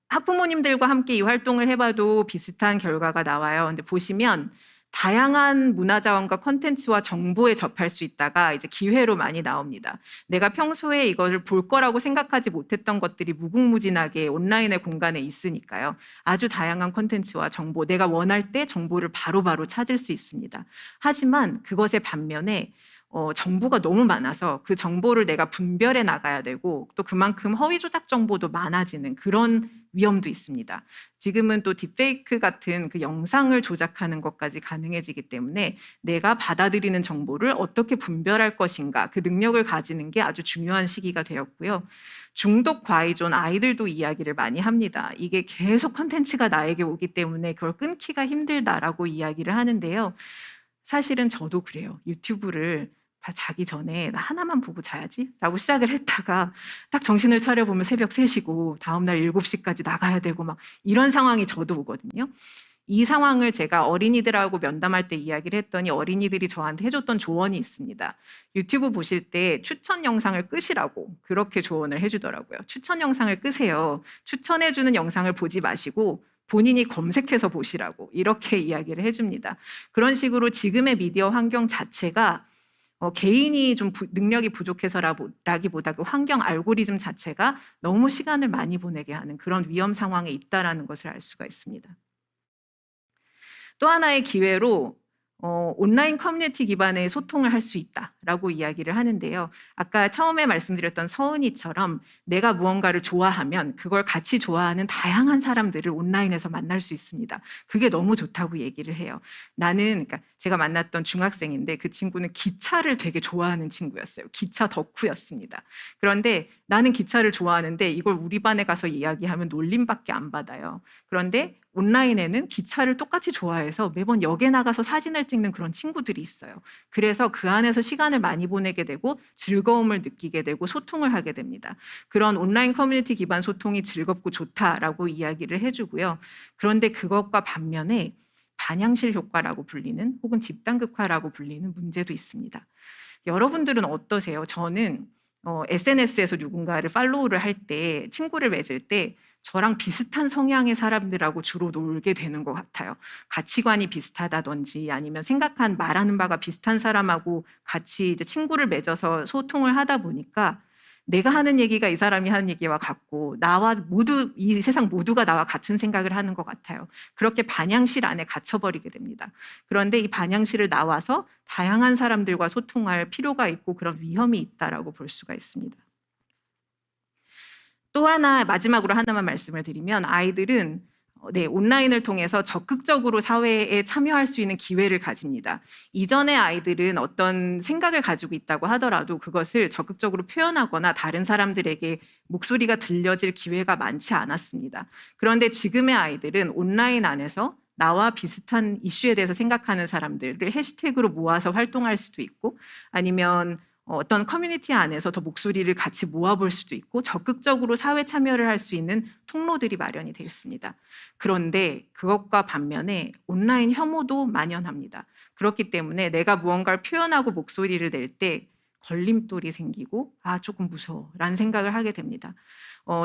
학부모님들과 함께 이 활동을 해봐도 비슷한 결과가 나와요. 근데 보시면 다양한 문화자원과 콘텐츠와 정보에 접할 수 있다가 이제 기회로 많이 나옵니다. 내가 평소에 이것을 볼 거라고 생각하지 못했던 것들이 무궁무진하게 온라인의 공간에 있으니까요. 아주 다양한 콘텐츠와 정보, 내가 원할 때 정보를 바로바로 찾을 수 있습니다. 하지만 그것의 반면에 정보가 너무 많아서 그 정보를 내가 분별해 나가야 되고 또 그만큼 허위 조작 정보도 많아지는 그런 위험도 있습니다. 지금은 또 딥페이크 같은 그 영상을 조작하는 것까지 가능해지기 때문에 내가 받아들이는 정보를 어떻게 분별할 것인가 그 능력을 가지는 게 아주 중요한 시기가 되었고요. 중독 과의존 아이들도 이야기를 많이 합니다. 이게 계속 콘텐츠가 나에게 오기 때문에 그걸 끊기가 힘들다라고 이야기를 하는데요. 사실은 저도 그래요. 유튜브를 자기 전에 나 하나만 보고 자야지 라고 시작을 했다가 딱 정신을 차려보면 새벽 3시고 다음날 7시까지 나가야 되고 막 이런 상황이 저도 오거든요. 이 상황을 제가 어린이들하고 면담할 때 이야기를 했더니 어린이들이 저한테 해줬던 조언이 있습니다. 유튜브 보실 때 추천 영상을 끄시라고 그렇게 조언을 해주더라고요. 추천 영상을 끄세요. 추천해주는 영상을 보지 마시고 본인이 검색해서 보시라고 이렇게 이야기를 해줍니다. 그런 식으로 지금의 미디어 환경 자체가 개인이 좀 능력이 부족해서라기보다 그 환경 알고리즘 자체가 너무 시간을 많이 보내게 하는 그런 위험 상황에 있다는 것을 알 수가 있습니다. 또 하나의 기회로 온라인 커뮤니티 기반의 소통을 할 수 있다라고 이야기를 하는데요. 아까 처음에 말씀드렸던 서은이처럼 내가 무언가를 좋아하면 그걸 같이 좋아하는 다양한 사람들을 온라인에서 만날 수 있습니다. 그게 너무 좋다고 얘기를 해요. 그러니까 제가 만났던 중학생인데 그 친구는 기차를 되게 좋아하는 친구였어요. 기차 덕후였습니다. 그런데 나는 기차를 좋아하는데 이걸 우리 반에 가서 이야기하면 놀림밖에 안 받아요. 그런데 온라인에는 기차를 똑같이 좋아해서 매번 역에 나가서 사진을 찍는 그런 친구들이 있어요. 그래서 그 안에서 시간을 많이 보내게 되고 즐거움을 느끼게 되고 소통을 하게 됩니다. 그런 온라인 커뮤니티 기반 소통이 즐겁고 좋다라고 이야기를 해주고요. 그런데 그것과 반면에 반향실 효과라고 불리는 혹은 집단극화라고 불리는 문제도 있습니다. 여러분들은 어떠세요? 저는 SNS에서 누군가를 팔로우를 할 때, 친구를 맺을 때 저랑 비슷한 성향의 사람들하고 주로 놀게 되는 것 같아요. 가치관이 비슷하다든지 아니면 생각한 말하는 바가 비슷한 사람하고 같이 이제 친구를 맺어서 소통을 하다 보니까 내가 하는 얘기가 이 사람이 하는 얘기와 같고 이 세상 모두가 나와 같은 생각을 하는 것 같아요. 그렇게 반향실 안에 갇혀버리게 됩니다. 그런데 이 반향실을 나와서 다양한 사람들과 소통할 필요가 있고 그런 위험이 있다라고 볼 수가 있습니다. 또 하나 마지막으로 하나만 말씀을 드리면 아이들은 온라인을 통해서 적극적으로 사회에 참여할 수 있는 기회를 가집니다. 이전의 아이들은 어떤 생각을 가지고 있다고 하더라도 그것을 적극적으로 표현하거나 다른 사람들에게 목소리가 들려질 기회가 많지 않았습니다. 그런데 지금의 아이들은 온라인 안에서 나와 비슷한 이슈에 대해서 생각하는 사람들을 해시태그로 모아서 활동할 수도 있고 아니면 어떤 커뮤니티 안에서 더 목소리를 같이 모아볼 수도 있고 적극적으로 사회 참여를 할 수 있는 통로들이 마련이 되어 있습니다. 그런데 그것과 반면에 온라인 혐오도 만연합니다. 그렇기 때문에 내가 무언가를 표현하고 목소리를 낼 때 걸림돌이 생기고 조금 무서워라는 생각을 하게 됩니다.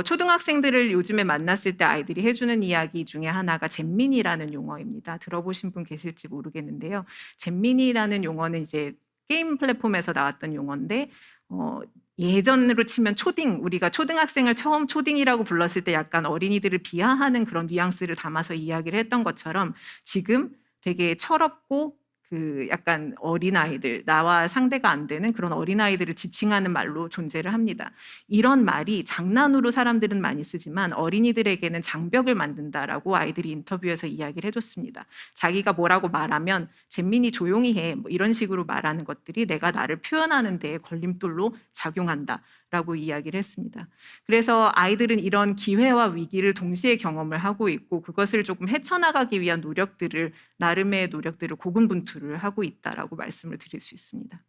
초등학생들을 요즘에 만났을 때 아이들이 해주는 이야기 중에 하나가 잼민이라는 용어입니다. 들어보신 분 계실지 모르겠는데요. 잼민이라는 용어는 이제 게임 플랫폼에서 나왔던 용어인데 예전으로 치면 초딩, 우리가 초등학생을 처음 초딩이라고 불렀을 때 약간 어린이들을 비하하는 그런 뉘앙스를 담아서 이야기를 했던 것처럼 지금 되게 철없고 약간 어린아이들, 나와 상대가 안 되는 그런 어린아이들을 지칭하는 말로 존재를 합니다. 이런 말이 장난으로 사람들은 많이 쓰지만 어린이들에게는 장벽을 만든다라고 아이들이 인터뷰에서 이야기를 해줬습니다. 자기가 뭐라고 말하면 잼민이 조용히 해 뭐 이런 식으로 말하는 것들이 내가 나를 표현하는 데에 걸림돌로 작용한다. 라고 이야기를 했습니다. 그래서 아이들은 이런 기회와 위기를 동시에 경험을 하고 있고 그것을 조금 헤쳐나가기 위한 나름의 노력들을 고군분투를 하고 있다라고 말씀을 드릴 수 있습니다.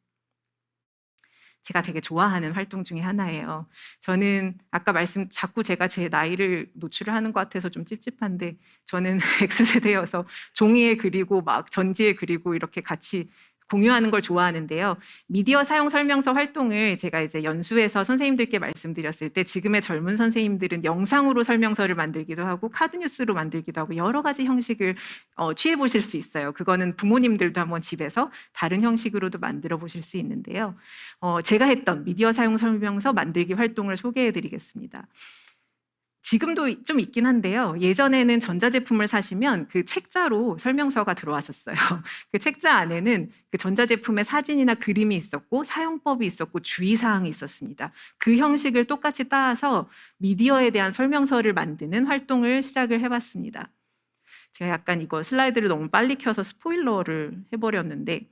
제가 되게 좋아하는 활동 중에 하나예요. 저는 아까 자꾸 제가 제 나이를 노출을 하는 것 같아서 좀 찝찝한데 저는 X세대여서 종이에 그리고 막 전지에 그리고 이렇게 같이 공유하는 걸 좋아하는데요. 미디어 사용 설명서 활동을 제가 이제 연수해서 선생님들께 말씀드렸을 때 지금의 젊은 선생님들은 영상으로 설명서를 만들기도 하고 카드 뉴스로 만들기도 하고 여러 가지 형식을 취해 보실 수 있어요. 그거는 부모님들도 한번 집에서 다른 형식으로도 만들어 보실 수 있는데요. 제가 했던 미디어 사용 설명서 만들기 활동을 소개해 드리겠습니다. 지금도 좀 있긴 한데요. 예전에는 전자제품을 사시면 그 책자로 설명서가 들어왔었어요. 그 책자 안에는 그 전자제품의 사진이나 그림이 있었고 사용법이 있었고 주의사항이 있었습니다. 그 형식을 똑같이 따서 미디어에 대한 설명서를 만드는 활동을 시작을 해봤습니다. 제가 약간 이거 슬라이드를 너무 빨리 켜서 스포일러를 해버렸는데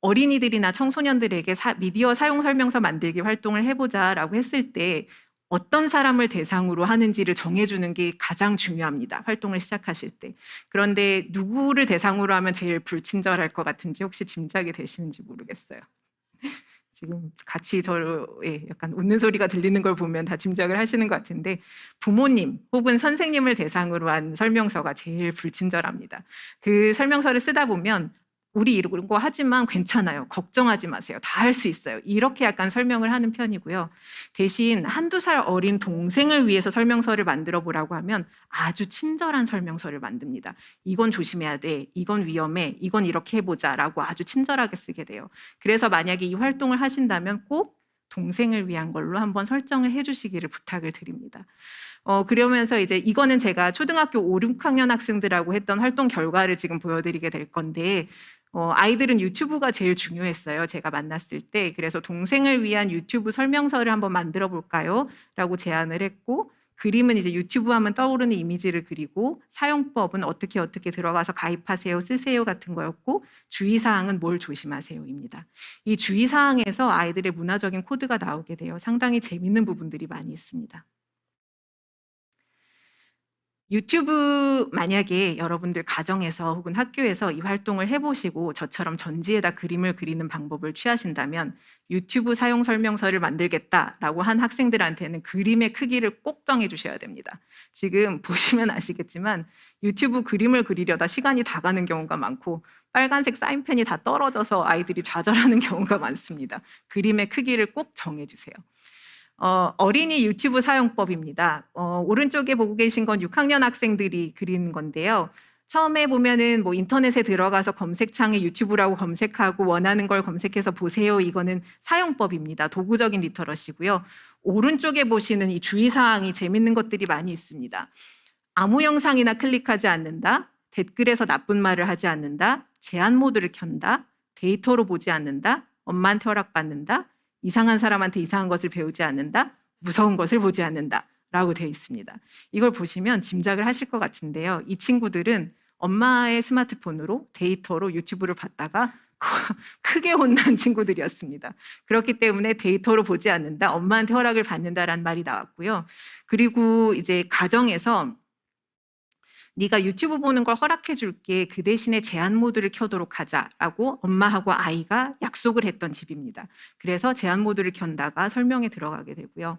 어린이들이나 청소년들에게 미디어 사용 설명서 만들기 활동을 해보자라고 했을 때 어떤 사람을 대상으로 하는지를 정해주는 게 가장 중요합니다. 활동을 시작하실 때. 그런데 누구를 대상으로 하면 제일 불친절할 것 같은지 혹시 짐작이 되시는지 모르겠어요. 지금 같이 저의 약간 웃는 소리가 들리는 걸 보면 다 짐작을 하시는 것 같은데 부모님 혹은 선생님을 대상으로 한 설명서가 제일 불친절합니다. 그 설명서를 쓰다 보면 우리 이런 거 하지만 괜찮아요. 걱정하지 마세요. 다 할 수 있어요. 이렇게 약간 설명을 하는 편이고요. 대신 한두 살 어린 동생을 위해서 설명서를 만들어 보라고 하면 아주 친절한 설명서를 만듭니다. 이건 조심해야 돼. 이건 위험해. 이건 이렇게 해보자 라고 아주 친절하게 쓰게 돼요. 그래서 만약에 이 활동을 하신다면 꼭 동생을 위한 걸로 한번 설정을 해주시기를 부탁을 드립니다. 그러면서 이제 이거는 제가 초등학교 5, 6학년 학생들하고 했던 활동 결과를 지금 보여드리게 될 건데 아이들은 유튜브가 제일 중요했어요. 제가 만났을 때. 그래서 동생을 위한 유튜브 설명서를 한번 만들어 볼까요? 라고 제안을 했고, 그림은 이제 유튜브 하면 떠오르는 이미지를 그리고, 사용법은 어떻게 들어가서 가입하세요, 쓰세요 같은 거였고, 주의사항은 뭘 조심하세요입니다. 이 주의사항에서 아이들의 문화적인 코드가 나오게 돼요. 상당히 재밌는 부분들이 많이 있습니다. 유튜브 만약에 여러분들 가정에서 혹은 학교에서 이 활동을 해보시고 저처럼 전지에다 그림을 그리는 방법을 취하신다면 유튜브 사용 설명서를 만들겠다라고 한 학생들한테는 그림의 크기를 꼭 정해주셔야 됩니다. 지금 보시면 아시겠지만 유튜브 그림을 그리려다 시간이 다 가는 경우가 많고 빨간색 사인펜이 다 떨어져서 아이들이 좌절하는 경우가 많습니다. 그림의 크기를 꼭 정해주세요. 어린이 유튜브 사용법입니다. 오른쪽에 보고 계신 건 6학년 학생들이 그린 건데요. 처음에 보면은 뭐 인터넷에 들어가서 검색창에 유튜브라고 검색하고 원하는 걸 검색해서 보세요. 이거는 사용법입니다. 도구적인 리터러시고요. 오른쪽에 보시는 이 주의사항이 재밌는 것들이 많이 있습니다. 아무 영상이나 클릭하지 않는다. 댓글에서 나쁜 말을 하지 않는다. 제한 모드를 켠다. 데이터로 보지 않는다. 엄마한테 허락받는다. 이상한 사람한테 이상한 것을 배우지 않는다. 무서운 것을 보지 않는다. 라고 되어 있습니다. 이걸 보시면 짐작을 하실 것 같은데요. 이 친구들은 엄마의 스마트폰으로 데이터로 유튜브를 봤다가 크게 혼난 친구들이었습니다. 그렇기 때문에 데이터로 보지 않는다. 엄마한테 허락을 받는다라는 말이 나왔고요. 그리고 이제 가정에서 네가 유튜브 보는 걸 허락해 줄게. 그 대신에 제한 모드를 켜도록 하자라고 엄마하고 아이가 약속을 했던 집입니다. 그래서 제한 모드를 켠다가 설명에 들어가게 되고요.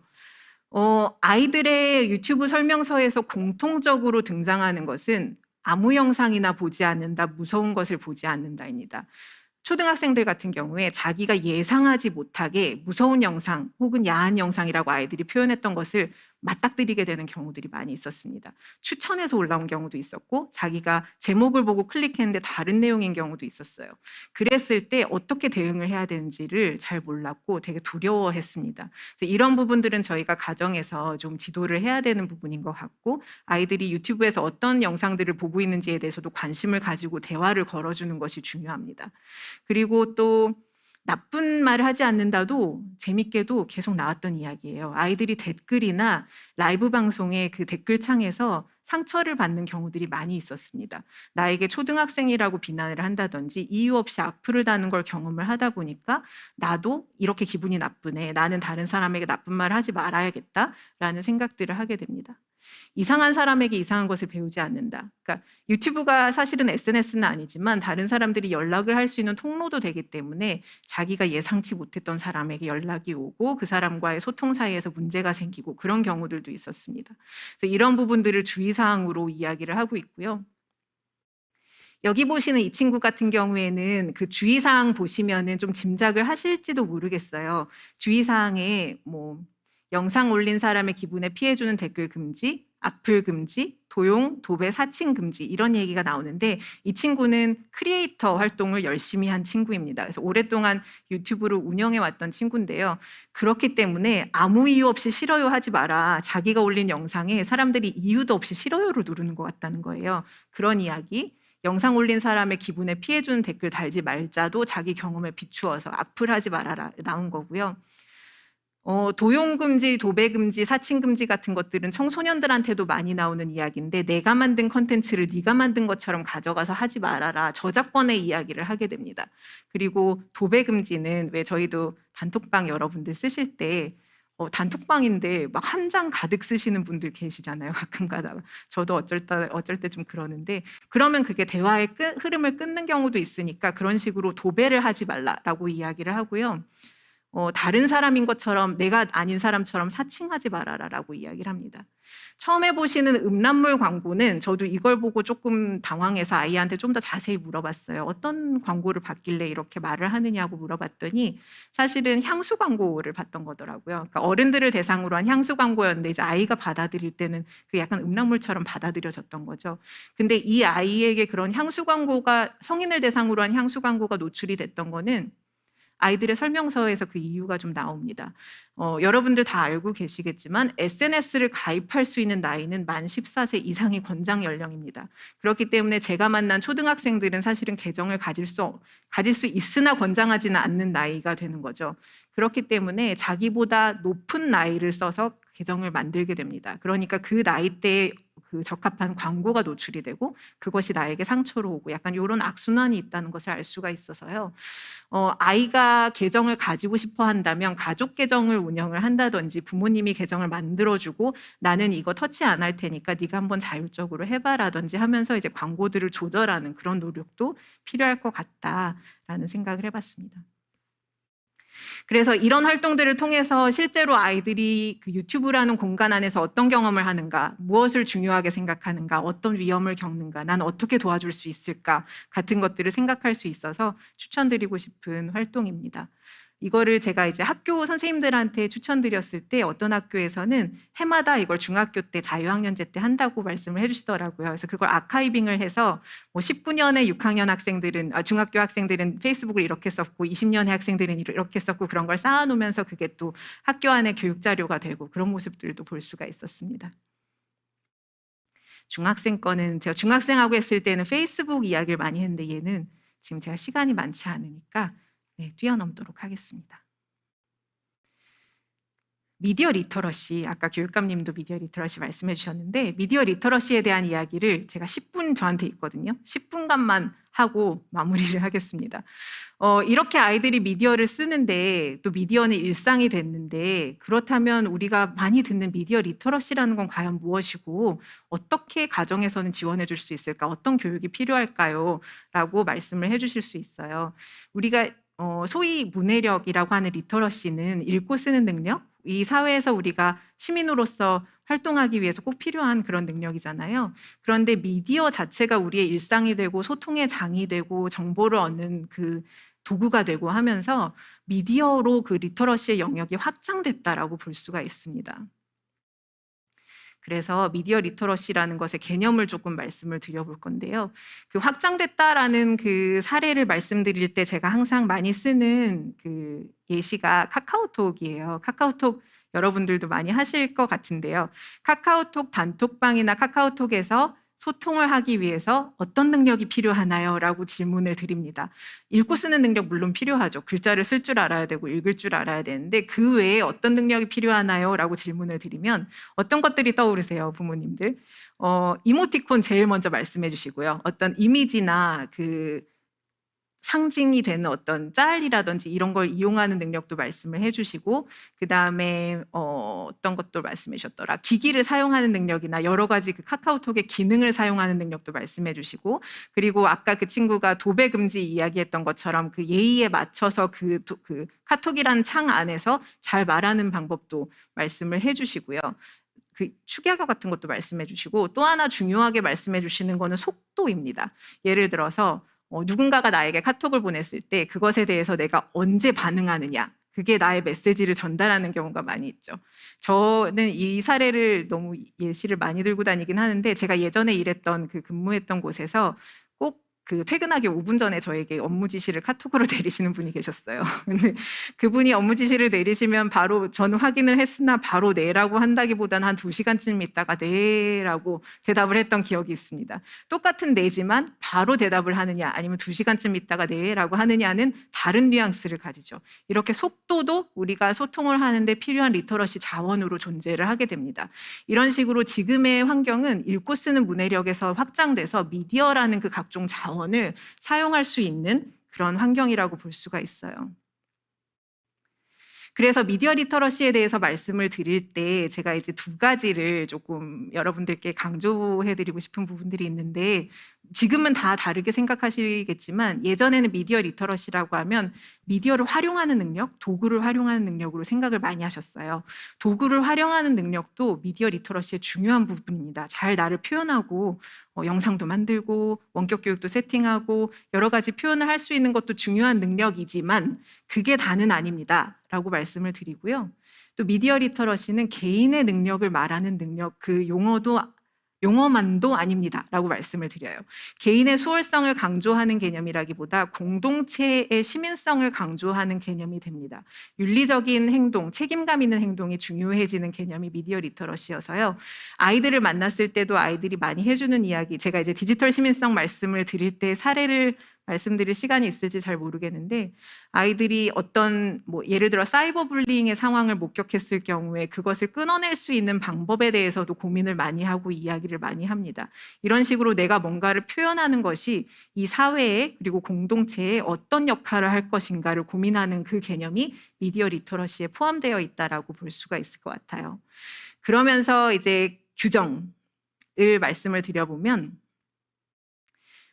아이들의 유튜브 설명서에서 공통적으로 등장하는 것은 아무 영상이나 보지 않는다, 무서운 것을 보지 않는다입니다. 초등학생들 같은 경우에 자기가 예상하지 못하게 무서운 영상 혹은 야한 영상이라고 아이들이 표현했던 것을 맞닥뜨리게 되는 경우들이 많이 있었습니다. 추천해서 올라온 경우도 있었고 자기가 제목을 보고 클릭했는데 다른 내용인 경우도 있었어요. 그랬을 때 어떻게 대응을 해야 되는지를 잘 몰랐고 되게 두려워했습니다. 그래서 이런 부분들은 저희가 가정에서 좀 지도를 해야 되는 부분인 것 같고 아이들이 유튜브에서 어떤 영상들을 보고 있는지에 대해서도 관심을 가지고 대화를 걸어주는 것이 중요합니다. 그리고 또 나쁜 말을 하지 않는다도 재밌게도 계속 나왔던 이야기예요. 아이들이 댓글이나 라이브 방송의 그 댓글창에서 상처를 받는 경우들이 많이 있었습니다. 나에게 초등학생이라고 비난을 한다든지 이유 없이 악플을 다는 걸 경험을 하다 보니까 나도 이렇게 기분이 나쁘네. 나는 다른 사람에게 나쁜 말을 하지 말아야겠다라는 생각들을 하게 됩니다. 이상한 사람에게 이상한 것을 배우지 않는다. 그러니까 유튜브가 사실은 SNS는 아니지만 다른 사람들이 연락을 할 수 있는 통로도 되기 때문에 자기가 예상치 못했던 사람에게 연락이 오고 그 사람과의 소통 사이에서 문제가 생기고 그런 경우들도 있었습니다. 그래서 이런 부분들을 주의사항으로 이야기를 하고 있고요. 여기 보시는 이 친구 같은 경우에는 그 주의사항 보시면은 좀 짐작을 하실지도 모르겠어요. 주의사항에 뭐 영상 올린 사람의 기분에 피해주는 댓글 금지, 악플 금지, 도용, 도배, 사칭 금지 이런 얘기가 나오는데 이 친구는 크리에이터 활동을 열심히 한 친구입니다. 그래서 오랫동안 유튜브를 운영해 왔던 친구인데요. 그렇기 때문에 아무 이유 없이 싫어요 하지 마라. 자기가 올린 영상에 사람들이 이유도 없이 싫어요를 누르는 것 같다는 거예요. 그런 이야기. 영상 올린 사람의 기분에 피해주는 댓글 달지 말자도 자기 경험에 비추어서 악플하지 말아라 나온 거고요. 도용금지, 도배금지, 사칭금지 같은 것들은 청소년들한테도 많이 나오는 이야기인데 내가 만든 컨텐츠를 네가 만든 것처럼 가져가서 하지 말아라. 저작권의 이야기를 하게 됩니다. 그리고 도배금지는 왜 저희도 단톡방 여러분들 쓰실 때 단톡방인데 막 한 장 가득 쓰시는 분들 계시잖아요. 가끔 가다가. 저도 어쩔 때 좀 그러는데 그러면 그게 대화의 흐름을 끊는 경우도 있으니까 그런 식으로 도배를 하지 말라라고 이야기를 하고요. 다른 사람인 것처럼 내가 아닌 사람처럼 사칭하지 말아라라고 이야기를 합니다. 처음에 보시는 음란물 광고는 저도 이걸 보고 조금 당황해서 아이한테 좀 더 자세히 물어봤어요. 어떤 광고를 봤길래 이렇게 말을 하느냐고 물어봤더니 사실은 향수 광고를 봤던 거더라고요. 그러니까 어른들을 대상으로 한 향수 광고였는데 이제 아이가 받아들일 때는 그 약간 음란물처럼 받아들여졌던 거죠. 근데 이 아이에게 그런 향수 광고가 성인을 대상으로 한 향수 광고가 노출이 됐던 거는 아이들의 설명서에서 그 이유가 좀 나옵니다. 여러분들 다 알고 계시겠지만 SNS를 가입할 수 있는 나이는 만 14세 이상이 권장 연령입니다. 그렇기 때문에 제가 만난 초등학생들은 사실은 계정을 가질 수 있으나 권장하지는 않는 나이가 되는 거죠. 그렇기 때문에 자기보다 높은 나이를 써서 계정을 만들게 됩니다. 그러니까 그 나이대에 그 적합한 광고가 노출이 되고 그것이 나에게 상처로 오고 약간 이런 악순환이 있다는 것을 알 수가 있어서요. 아이가 계정을 가지고 싶어 한다면 가족 계정을 운영을 한다든지 부모님이 계정을 만들어주고 나는 이거 터치 안 할 테니까 네가 한번 자율적으로 해봐라든지 하면서 이제 광고들을 조절하는 그런 노력도 필요할 것 같다라는 생각을 해봤습니다. 그래서 이런 활동들을 통해서 실제로 아이들이 그 유튜브라는 공간 안에서 어떤 경험을 하는가, 무엇을 중요하게 생각하는가, 어떤 위험을 겪는가, 난 어떻게 도와줄 수 있을까 같은 것들을 생각할 수 있어서 추천드리고 싶은 활동입니다. 이거를 제가 이제 학교 선생님들한테 추천드렸을 때 어떤 학교에서는 해마다 이걸 중학교 때 자유학년제 때 한다고 말씀을 해주시더라고요. 그래서 그걸 아카이빙을 해서 뭐 19년의 6학년 학생들은 중학교 학생들은 페이스북을 이렇게 썼고 20년의 학생들은 이렇게 썼고 그런 걸 쌓아놓으면서 그게 또 학교 안에 교육 자료가 되고 그런 모습들도 볼 수가 있었습니다. 중학생 거는 제가 중학생하고 했을 때는 페이스북 이야기를 많이 했는데 얘는 지금 제가 시간이 많지 않으니까 뛰어넘도록 하겠습니다. 미디어 리터러시, 아까 교육감님도 미디어 리터러시 말씀해 주셨는데 미디어 리터러시에 대한 이야기를 제가 10분 저한테 있거든요. 10분간만 하고 마무리를 하겠습니다. 이렇게 아이들이 미디어를 쓰는데 또 미디어는 일상이 됐는데 그렇다면 우리가 많이 듣는 미디어 리터러시라는 건 과연 무엇이고 어떻게 가정에서는 지원해 줄 수 있을까? 어떤 교육이 필요할까요? 라고 말씀을 해 주실 수 있어요. 우리가 소위 문해력이라고 하는 리터러시는 읽고 쓰는 능력, 이 사회에서 우리가 시민으로서 활동하기 위해서 꼭 필요한 그런 능력이잖아요. 그런데 미디어 자체가 우리의 일상이 되고 소통의 장이 되고 정보를 얻는 그 도구가 되고 하면서 미디어로 그 리터러시의 영역이 확장됐다라고 볼 수가 있습니다. 그래서 미디어 리터러시라는 것의 개념을 조금 말씀을 드려볼 건데요. 그 확장됐다라는 그 사례를 말씀드릴 때 제가 항상 많이 쓰는 그 예시가 카카오톡이에요. 카카오톡 여러분들도 많이 하실 것 같은데요. 카카오톡 단톡방이나 카카오톡에서 소통을 하기 위해서 어떤 능력이 필요하나요? 라고 질문을 드립니다. 읽고 쓰는 능력 물론 필요하죠. 글자를 쓸 줄 알아야 되고 읽을 줄 알아야 되는데 그 외에 어떤 능력이 필요하나요? 라고 질문을 드리면 어떤 것들이 떠오르세요, 부모님들? 이모티콘 제일 먼저 말씀해 주시고요. 어떤 이미지나 그 상징이 되는 어떤 짤이라든지 이런 걸 이용하는 능력도 말씀을 해주시고 그 다음에 어떤 것도 말씀해 주셨더라. 기기를 사용하는 능력이나 여러 가지 그 카카오톡의 기능을 사용하는 능력도 말씀해 주시고 그리고 아까 그 친구가 도배 금지 이야기했던 것처럼 그 예의에 맞춰서 그 카톡이라는 창 안에서 잘 말하는 방법도 말씀을 해주시고요. 그 축약어 같은 것도 말씀해 주시고 또 하나 중요하게 말씀해 주시는 거는 속도입니다. 예를 들어서 누군가가 나에게 카톡을 보냈을 때 그것에 대해서 내가 언제 반응하느냐 그게 나의 메시지를 전달하는 경우가 많이 있죠. 저는 이 사례를 너무 예시를 많이 들고 다니긴 하는데 제가 예전에 일했던 그 근무했던 곳에서 꼭 그 퇴근하기 5분 전에 저에게 업무 지시를 카톡으로 내리시는 분이 계셨어요. 근데 그분이 업무 지시를 내리시면 바로 저는 확인을 했으나 바로 네라고 한다기보다는 한 2시간쯤 있다가 네라고 대답을 했던 기억이 있습니다. 똑같은 네지만 바로 대답을 하느냐 아니면 2시간쯤 있다가 네라고 하느냐는 다른 뉘앙스를 가지죠. 이렇게 속도도 우리가 소통을 하는데 필요한 리터러시 자원으로 존재를 하게 됩니다. 이런 식으로 지금의 환경은 읽고 쓰는 문해력에서 확장돼서 미디어라는 그 각종 자원을 사용할 수 있는 그런 환경이라고 볼 수가 있어요. 그래서 미디어 리터러시에 대해서 말씀을 드릴 때 제가 이제 2가지를 조금 여러분들께 강조해드리고 싶은 부분들이 있는데 지금은 다 다르게 생각하시겠지만 예전에는 미디어 리터러시라고 하면 미디어를 활용하는 능력, 도구를 활용하는 능력으로 생각을 많이 하셨어요. 도구를 활용하는 능력도 미디어 리터러시의 중요한 부분입니다. 잘 나를 표현하고 영상도 만들고 원격 교육도 세팅하고 여러 가지 표현을 할 수 있는 것도 중요한 능력이지만 그게 다는 아닙니다. 라고 말씀을 드리고요. 또 미디어 리터러시는 개인의 능력을 말하는 능력, 그 용어도 용어만도 아닙니다라고 말씀을 드려요. 개인의 수월성을 강조하는 개념이라기보다 공동체의 시민성을 강조하는 개념이 됩니다. 윤리적인 행동, 책임감 있는 행동이 중요해지는 개념이 미디어 리터러시여서요. 아이들을 만났을 때도 아이들이 많이 해주는 이야기, 제가 이제 디지털 시민성 말씀을 드릴 때 사례를 말씀드릴 시간이 있을지 잘 모르겠는데, 아이들이 어떤 예를 들어 사이버 불리잉의 상황을 목격했을 경우에 그것을 끊어낼 수 있는 방법에 대해서도 고민을 많이 하고 이야기를 많이 합니다. 이런 식으로 내가 뭔가를 표현하는 것이 이 사회에 그리고 공동체에 어떤 역할을 할 것인가를 고민하는 그 개념이 미디어 리터러시에 포함되어 있다라고 볼 수가 있을 것 같아요. 그러면서 이제 규정을 말씀을 드려보면,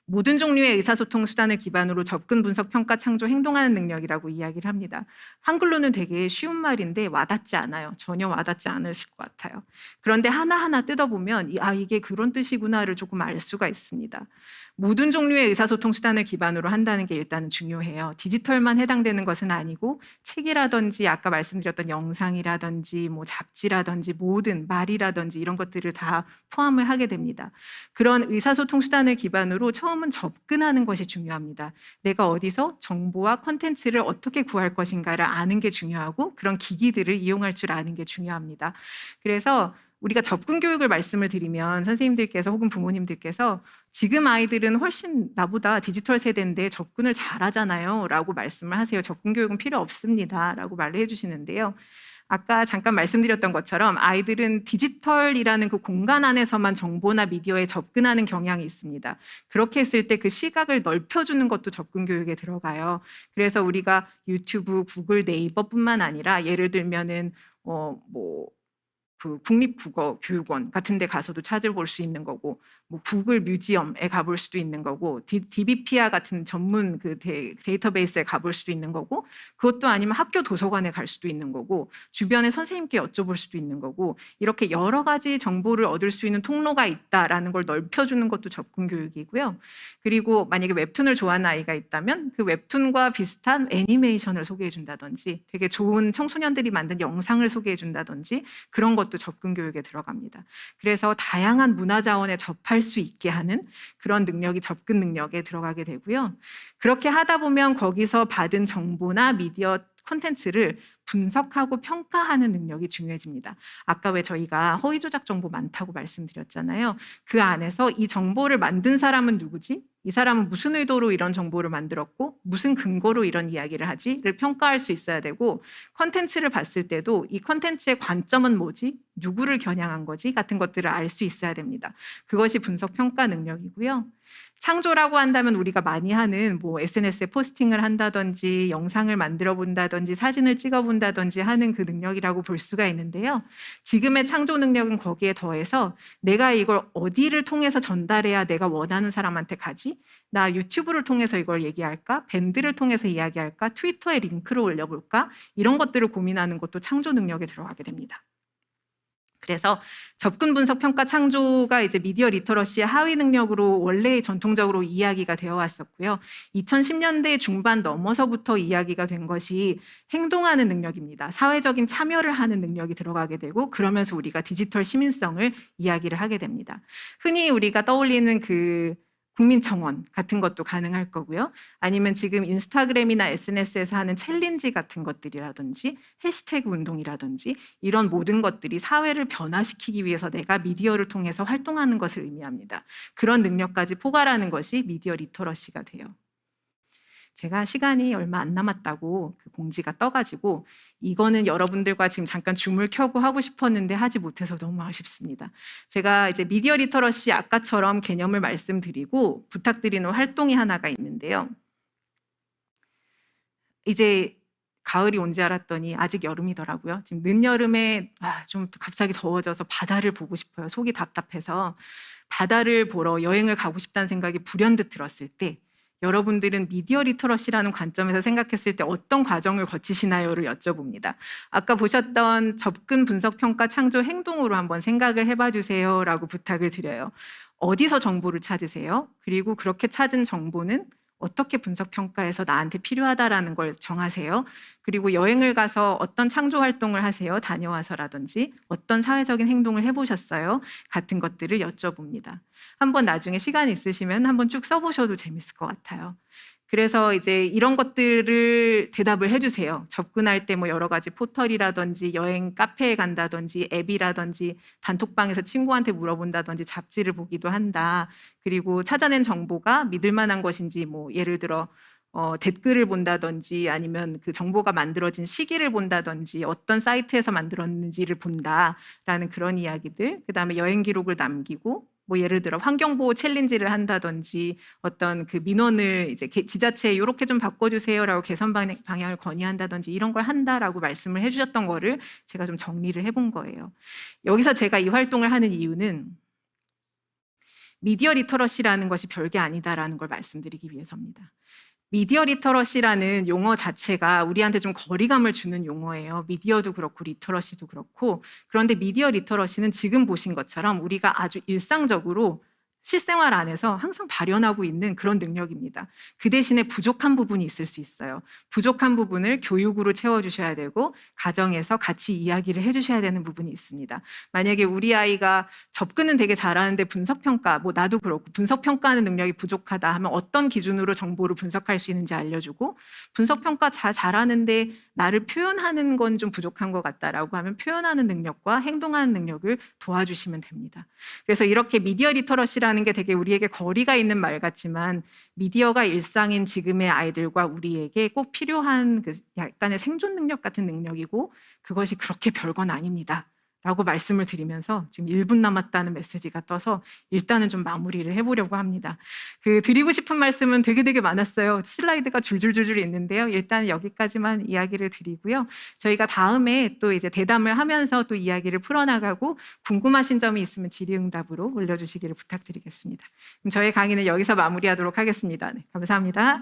모든 종류의 의사소통 수단을 기반으로 접근, 분석, 평가, 창조, 행동하는 능력이라고 이야기를 합니다. 한글로는 되게 쉬운 말인데 와닿지 않아요. 전혀 와닿지 않으실 것 같아요. 그런데 하나하나 뜯어보면 이게 그런 뜻이구나를 조금 알 수가 있습니다. 모든 종류의 의사소통 수단을 기반으로 한다는 게 일단은 중요해요. 디지털만 해당되는 것은 아니고 책이라든지 아까 말씀드렸던 영상이라든지 잡지라든지 모든 말이라든지 이런 것들을 다 포함을 하게 됩니다. 그런 의사소통 수단을 기반으로 처음은 접근하는 것이 중요합니다. 내가 어디서 정보와 콘텐츠를 어떻게 구할 것인가를 아는 게 중요하고 그런 기기들을 이용할 줄 아는 게 중요합니다. 그래서 우리가 접근 교육을 말씀을 드리면 선생님들께서 혹은 부모님들께서 지금 아이들은 훨씬 나보다 디지털 세대인데 접근을 잘하잖아요 라고 말씀을 하세요. 접근 교육은 필요 없습니다 라고 말을 해주시는데요. 아까 잠깐 말씀드렸던 것처럼 아이들은 디지털이라는 그 공간 안에서만 정보나 미디어에 접근하는 경향이 있습니다. 그렇게 했을 때 그 시각을 넓혀주는 것도 접근 교육에 들어가요. 그래서 우리가 유튜브, 구글, 네이버뿐만 아니라 예를 들면은 그 국립국어교육원 같은 데 가서도 찾아볼 수 있는 거고, 구글 뮤지엄에 가볼 수도 있는 거고, DBPR 같은 전문 그 데이터베이스에 가볼 수도 있는 거고, 그것도 아니면 학교 도서관에 갈 수도 있는 거고, 주변에 선생님께 여쭤볼 수도 있는 거고, 이렇게 여러 가지 정보를 얻을 수 있는 통로가 있다라는 걸 넓혀주는 것도 접근 교육이고요. 그리고 만약에 웹툰을 좋아하는 아이가 있다면 그 웹툰과 비슷한 애니메이션을 소개해 준다든지, 되게 좋은 청소년들이 만든 영상을 소개해 준다든지, 그런 것도 접근 교육에 들어갑니다. 그래서 다양한 문화 자원에 접할 수 있게 하는 그런 능력이 접근 능력에 들어가게 되고요. 그렇게 하다 보면 거기서 받은 정보나 미디어 콘텐츠를 분석하고 평가하는 능력이 중요해집니다. 아까 왜 저희가 허위 조작 정보 많다고 말씀드렸잖아요. 그 안에서 이 정보를 만든 사람은 누구지? 이 사람은 무슨 의도로 이런 정보를 만들었고 무슨 근거로 이런 이야기를 하지를 평가할 수 있어야 되고, 콘텐츠를 봤을 때도 이 콘텐츠의 관점은 뭐지? 누구를 겨냥한 거지? 같은 것들을 알 수 있어야 됩니다. 그것이 분석 평가 능력이고요. 창조라고 한다면 우리가 많이 하는 SNS에 포스팅을 한다든지 영상을 만들어 본다든지 사진을 찍어 본다든지 하는 그 능력이라고 볼 수가 있는데요. 지금의 창조 능력은 거기에 더해서 내가 이걸 어디를 통해서 전달해야 내가 원하는 사람한테 가지? 나 유튜브를 통해서 이걸 얘기할까? 밴드를 통해서 이야기할까? 트위터에 링크를 올려볼까? 이런 것들을 고민하는 것도 창조 능력에 들어가게 됩니다. 그래서 접근, 분석, 평가, 창조가 이제 미디어 리터러시의 하위 능력으로 원래 전통적으로 이야기가 되어 왔었고요. 2010년대 중반 넘어서부터 이야기가 된 것이 행동하는 능력입니다. 사회적인 참여를 하는 능력이 들어가게 되고, 그러면서 우리가 디지털 시민성을 이야기를 하게 됩니다. 흔히 우리가 떠올리는 그 국민청원 같은 것도 가능할 거고요. 아니면 지금 인스타그램이나 SNS에서 하는 챌린지 같은 것들이라든지 해시태그 운동이라든지 이런 모든 것들이 사회를 변화시키기 위해서 내가 미디어를 통해서 활동하는 것을 의미합니다. 그런 능력까지 포괄하는 것이 미디어 리터러시가 돼요. 제가 시간이 얼마 안 남았다고 그 공지가 떠가지고 이거는 여러분들과 지금 잠깐 줌을 켜고 하고 싶었는데 하지 못해서 너무 아쉽습니다. 제가 이제 미디어 리터러시 아까처럼 개념을 말씀드리고 부탁드리는 활동이 하나가 있는데요. 이제 가을이 온지 알았더니 아직 여름이더라고요. 지금 늦여름에 좀 갑자기 더워져서 바다를 보고 싶어요. 속이 답답해서 바다를 보러 여행을 가고 싶다는 생각이 불현듯 들었을 때, 여러분들은 미디어 리터러시라는 관점에서 생각했을 때 어떤 과정을 거치시나요를 여쭤봅니다. 아까 보셨던 접근, 분석, 평가, 창조, 행동으로 한번 생각을 해봐 주세요라고 부탁을 드려요. 어디서 정보를 찾으세요? 그리고 그렇게 찾은 정보는 어떻게 분석 평가해서 나한테 필요하다라는 걸 정하세요. 그리고 여행을 가서 어떤 창조 활동을 하세요. 다녀와서라든지 어떤 사회적인 행동을 해보셨어요. 같은 것들을 여쭤봅니다. 한번 나중에 시간 있으시면 한번 쭉 써보셔도 재밌을 것 같아요. 그래서 이제 이런 것들을 대답을 해주세요. 접근할 때 뭐 여러 가지 포털이라든지 여행 카페에 간다든지 앱이라든지 단톡방에서 친구한테 물어본다든지 잡지를 보기도 한다. 그리고 찾아낸 정보가 믿을 만한 것인지 뭐 예를 들어 댓글을 본다든지 아니면 그 정보가 만들어진 시기를 본다든지 어떤 사이트에서 만들었는지를 본다라는 그런 이야기들. 그다음에 여행 기록을 남기고 뭐 예를 들어 환경보호 챌린지를 한다든지 어떤 그 민원을 이제 지자체에 이렇게 좀 바꿔주세요라고 개선 방향을 건의한다든지 이런 걸 한다라고 말씀을 해주셨던 거를 제가 좀 정리를 해본 거예요. 여기서 제가 이 활동을 하는 이유는 미디어 리터러시라는 것이 별게 아니다라는 걸 말씀드리기 위해서입니다. 미디어 리터러시라는 용어 자체가 우리한테 좀 거리감을 주는 용어예요. 미디어도 그렇고 리터러시도 그렇고. 그런데 미디어 리터러시는 지금 보신 것처럼 우리가 아주 일상적으로 실생활 안에서 항상 발현하고 있는 그런 능력입니다. 그 대신에 부족한 부분이 있을 수 있어요. 부족한 부분을 교육으로 채워주셔야 되고 가정에서 같이 이야기를 해주셔야 되는 부분이 있습니다. 만약에 우리 아이가 접근은 되게 잘하는데 분석평가, 뭐 나도 그렇고 분석평가하는 능력이 부족하다 하면 어떤 기준으로 정보를 분석할 수 있는지 알려주고 분석평가 잘하는데 나를 표현하는 건 좀 부족한 것 같다라고 하면 표현하는 능력과 행동하는 능력을 도와주시면 됩니다. 그래서 이렇게 미디어 리터러시라는 게 되게 우리에게 거리가 있는 말 같지만 미디어가 일상인 지금의 아이들과 우리에게 꼭 필요한 그 약간의 생존 능력 같은 능력이고 그것이 그렇게 별건 아닙니다. 라고 말씀을 드리면서 지금 1분 남았다는 메시지가 떠서 일단은 좀 마무리를 해보려고 합니다. 그 드리고 싶은 말씀은 되게 많았어요. 슬라이드가 줄줄줄줄 있는데요. 일단 여기까지만 이야기를 드리고요. 저희가 다음에 또 이제 대담을 하면서 또 이야기를 풀어나가고 궁금하신 점이 있으면 질의응답으로 올려주시기를 부탁드리겠습니다. 그럼 저희 강의는 여기서 마무리하도록 하겠습니다. 네, 감사합니다.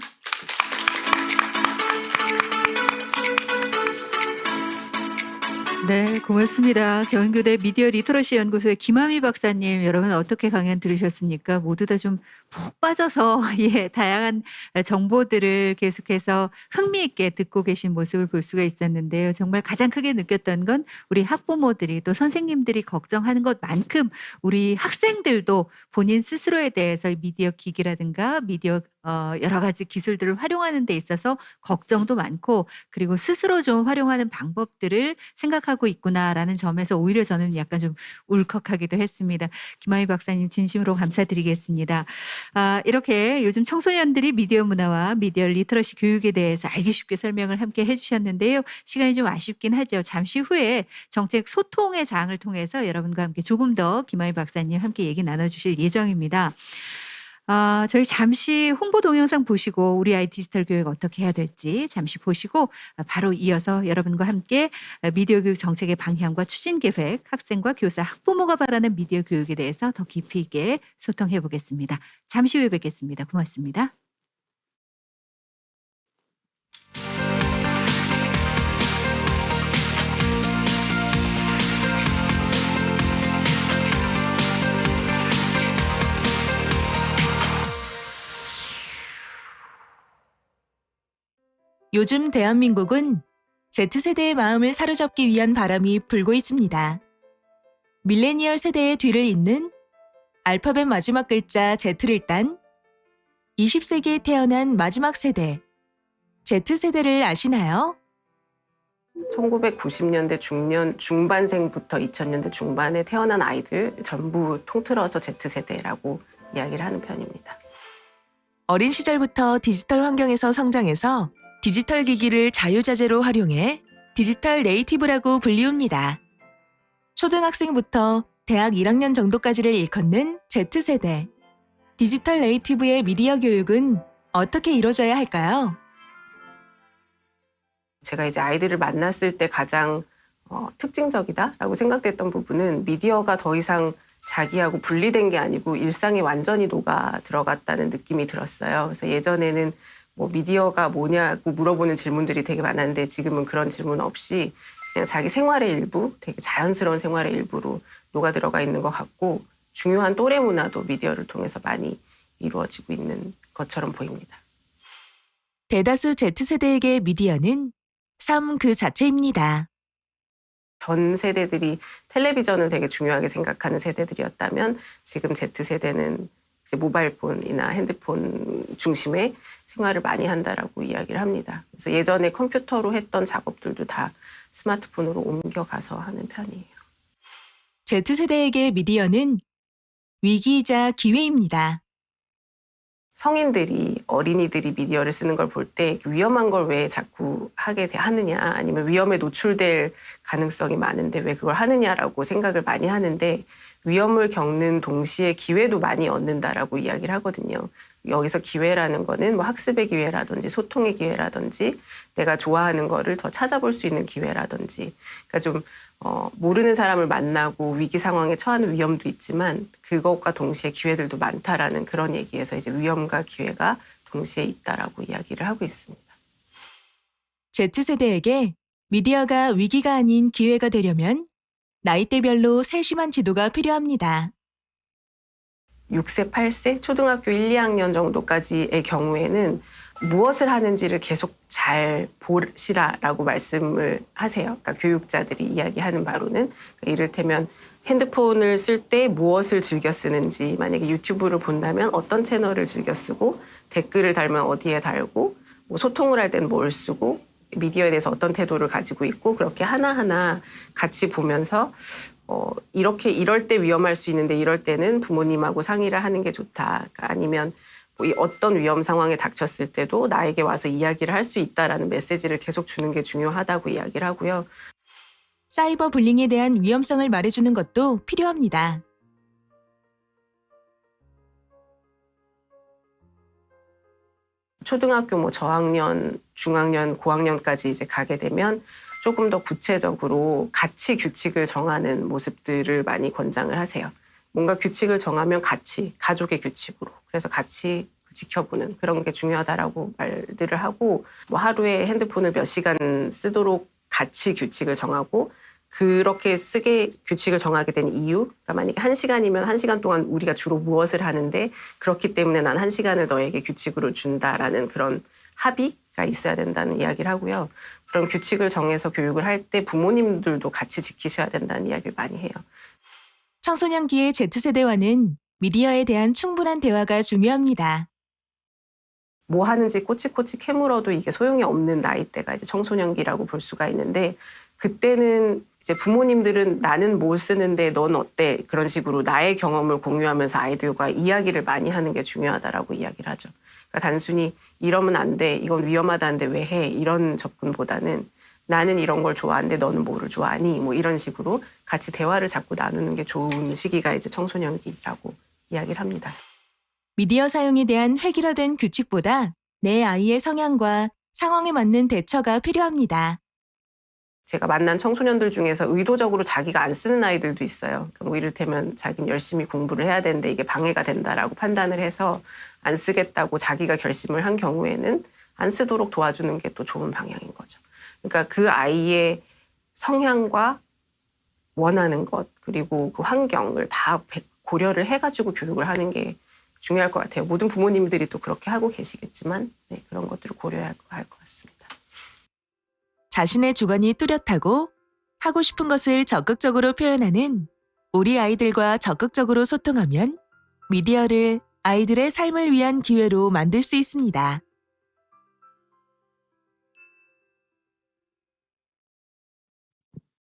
네, 고맙습니다. 경인교대 미디어 리터러시 연구소의 김아미 박사님, 여러분 어떻게 강연 들으셨습니까? 모두 다 좀 푹 빠져서 다양한 정보들을 계속해서 흥미있게 듣고 계신 모습을 볼 수가 있었는데요. 정말 가장 크게 느꼈던 건 우리 학부모들이 또 선생님들이 걱정하는 것만큼 우리 학생들도 본인 스스로에 대해서 미디어 기기라든가 미디어 여러 가지 기술들을 활용하는 데 있어서 걱정도 많고 그리고 스스로 좀 활용하는 방법들을 생각하고 있구나라는 점에서 오히려 저는 약간 좀 울컥하기도 했습니다. 김아미 박사님 진심으로 감사드리겠습니다. 이렇게 요즘 청소년들이 미디어 문화와 미디어 리터러시 교육에 대해서 알기 쉽게 설명을 함께 해주셨는데요. 시간이 좀 아쉽긴 하죠. 잠시 후에 정책 소통의 장을 통해서 여러분과 함께 조금 더 김아미 박사님 함께 얘기 나눠주실 예정입니다. 저희 잠시 홍보 동영상 보시고 우리 아이 디지털 교육 어떻게 해야 될지 잠시 보시고 바로 이어서 여러분과 함께 미디어 교육 정책의 방향과 추진 계획, 학생과 교사, 학부모가 바라는 미디어 교육에 대해서 더 깊이 있게 소통해 보겠습니다. 잠시 후에 뵙겠습니다. 고맙습니다. 요즘 대한민국은 Z세대의 마음을 사로잡기 위한 바람이 불고 있습니다. 밀레니얼 세대의 뒤를 잇는 알파벳 마지막 글자 Z를 딴 20세기에 태어난 마지막 세대, Z세대를 아시나요? 1990년대 중반생부터 2000년대 중반에 태어난 아이들 전부 통틀어서 Z세대라고 이야기를 하는 편입니다. 어린 시절부터 디지털 환경에서 성장해서 디지털 기기를 자유자재로 활용해 디지털 네이티브라고 불리웁니다. 초등학생부터 대학 1학년 정도까지를 일컫는 Z세대. 디지털 네이티브의 미디어 교육은 어떻게 이루어져야 할까요? 제가 이제 아이들을 만났을 때 가장 특징적이다라고 생각됐던 부분은 미디어가 더 이상 자기하고 분리된 게 아니고 일상에 완전히 녹아 들어갔다는 느낌이 들었어요. 그래서 예전에는 뭐 미디어가 뭐냐고 물어보는 질문들이 되게 많았는데 지금은 그런 질문 없이 그냥 자기 생활의 일부, 되게 자연스러운 생활의 일부로 녹아 들어가 있는 것 같고 중요한 또래 문화도 미디어를 통해서 많이 이루어지고 있는 것처럼 보입니다. 대다수 Z세대에게 미디어는 삶 그 자체입니다. 전 세대들이 텔레비전을 되게 중요하게 생각하는 세대들이었다면 지금 Z세대는 이제 모바일폰이나 핸드폰 중심의 생활을 많이 한다라고 이야기를 합니다. 그래서 예전에 컴퓨터로 했던 작업들도 다 스마트폰으로 옮겨가서 하는 편이에요. Z세대에게 미디어는 위기이자 기회입니다. 성인들이 어린이들이 미디어를 쓰는 걸 볼 때 위험한 걸 왜 자꾸 하느냐 아니면 위험에 노출될 가능성이 많은데 왜 그걸 하느냐라고 생각을 많이 하는데 위험을 겪는 동시에 기회도 많이 얻는다라고 이야기를 하거든요. 여기서 기회라는 거는 뭐 학습의 기회라든지 소통의 기회라든지 내가 좋아하는 거를 더 찾아볼 수 있는 기회라든지 그러니까 좀 모르는 사람을 만나고 위기 상황에 처하는 위험도 있지만 그것과 동시에 기회들도 많다라는 그런 얘기에서 이제 위험과 기회가 동시에 있다라고 이야기를 하고 있습니다. Z세대에게 미디어가 위기가 아닌 기회가 되려면 나이대별로 세심한 지도가 필요합니다. 6세, 8세, 초등학교 1, 2학년 정도까지의 경우에는 무엇을 하는지를 계속 잘 보시라라고 말씀을 하세요. 그러니까 교육자들이 이야기하는 바로는 그러니까 이를테면 핸드폰을 쓸 때 무엇을 즐겨 쓰는지 만약에 유튜브를 본다면 어떤 채널을 즐겨 쓰고 댓글을 달면 어디에 달고 뭐 소통을 할 때는 뭘 쓰고 미디어에 대해서 어떤 태도를 가지고 있고 그렇게 하나하나 같이 보면서 이럴 때 위험할 수 있는데 이럴 때는 부모님하고 상의를 하는 게 좋다. 그러니까 아니면 뭐 어떤 위험 상황에 닥쳤을 때도 나에게 와서 이야기를 할 수 있다라는 메시지를 계속 주는 게 중요하다고 이야기를 하고요. 사이버 불링에 대한 위험성을 말해주는 것도 필요합니다. 초등학교 뭐 저학년, 중학년, 고학년까지 이제 가게 되면 조금 더 구체적으로 같이 규칙을 정하는 모습들을 많이 권장을 하세요. 뭔가 규칙을 정하면 같이, 가족의 규칙으로. 그래서 같이 지켜보는 그런 게 중요하다라고 말들을 하고 뭐 하루에 핸드폰을 몇 시간 쓰도록 같이 규칙을 정하고 그렇게 규칙을 정하게 된 이유, 그러니까 만약에 1시간이면 1시간 동안 우리가 주로 무엇을 하는데 그렇기 때문에 난 1시간을 너에게 규칙으로 준다라는 그런 합의가 있어야 된다는 이야기를 하고요. 그런 규칙을 정해서 교육을 할 때 부모님들도 같이 지키셔야 된다는 이야기를 많이 해요. 청소년기의 Z세대와는 미디어에 대한 충분한 대화가 중요합니다. 뭐 하는지 꼬치꼬치 캐물어도 이게 소용이 없는 나이대가 이제 청소년기라고 볼 수가 있는데 그때는 이제 부모님들은 나는 뭘 쓰는데 넌 어때? 그런 식으로 나의 경험을 공유하면서 아이들과 이야기를 많이 하는 게 중요하다라고 이야기를 하죠. 그러니까 단순히 이러면 안 돼, 이건 위험하다는데 왜 해? 이런 접근보다는 나는 이런 걸 좋아하는데 너는 뭐를 좋아하니? 뭐 이런 식으로 같이 대화를 자꾸 나누는 게 좋은 시기가 이제 청소년기라고 이야기를 합니다. 미디어 사용에 대한 획일화된 규칙보다 내 아이의 성향과 상황에 맞는 대처가 필요합니다. 제가 만난 청소년들 중에서 의도적으로 자기가 안 쓰는 아이들도 있어요. 뭐 이를테면 자기는 열심히 공부를 해야 되는데 이게 방해가 된다라고 판단을 해서 안 쓰겠다고 자기가 결심을 한 경우에는 안 쓰도록 도와주는 게 또 좋은 방향인 거죠. 그러니까 그 아이의 성향과 원하는 것 그리고 그 환경을 다 고려를 해가지고 교육을 하는 게 중요할 것 같아요. 모든 부모님들이 또 그렇게 하고 계시겠지만 그런 것들을 고려해야 할 것 같습니다. 자신의 주관이 뚜렷하고 하고 싶은 것을 적극적으로 표현하는 우리 아이들과 적극적으로 소통하면 미디어를 아이들의 삶을 위한 기회로 만들 수 있습니다.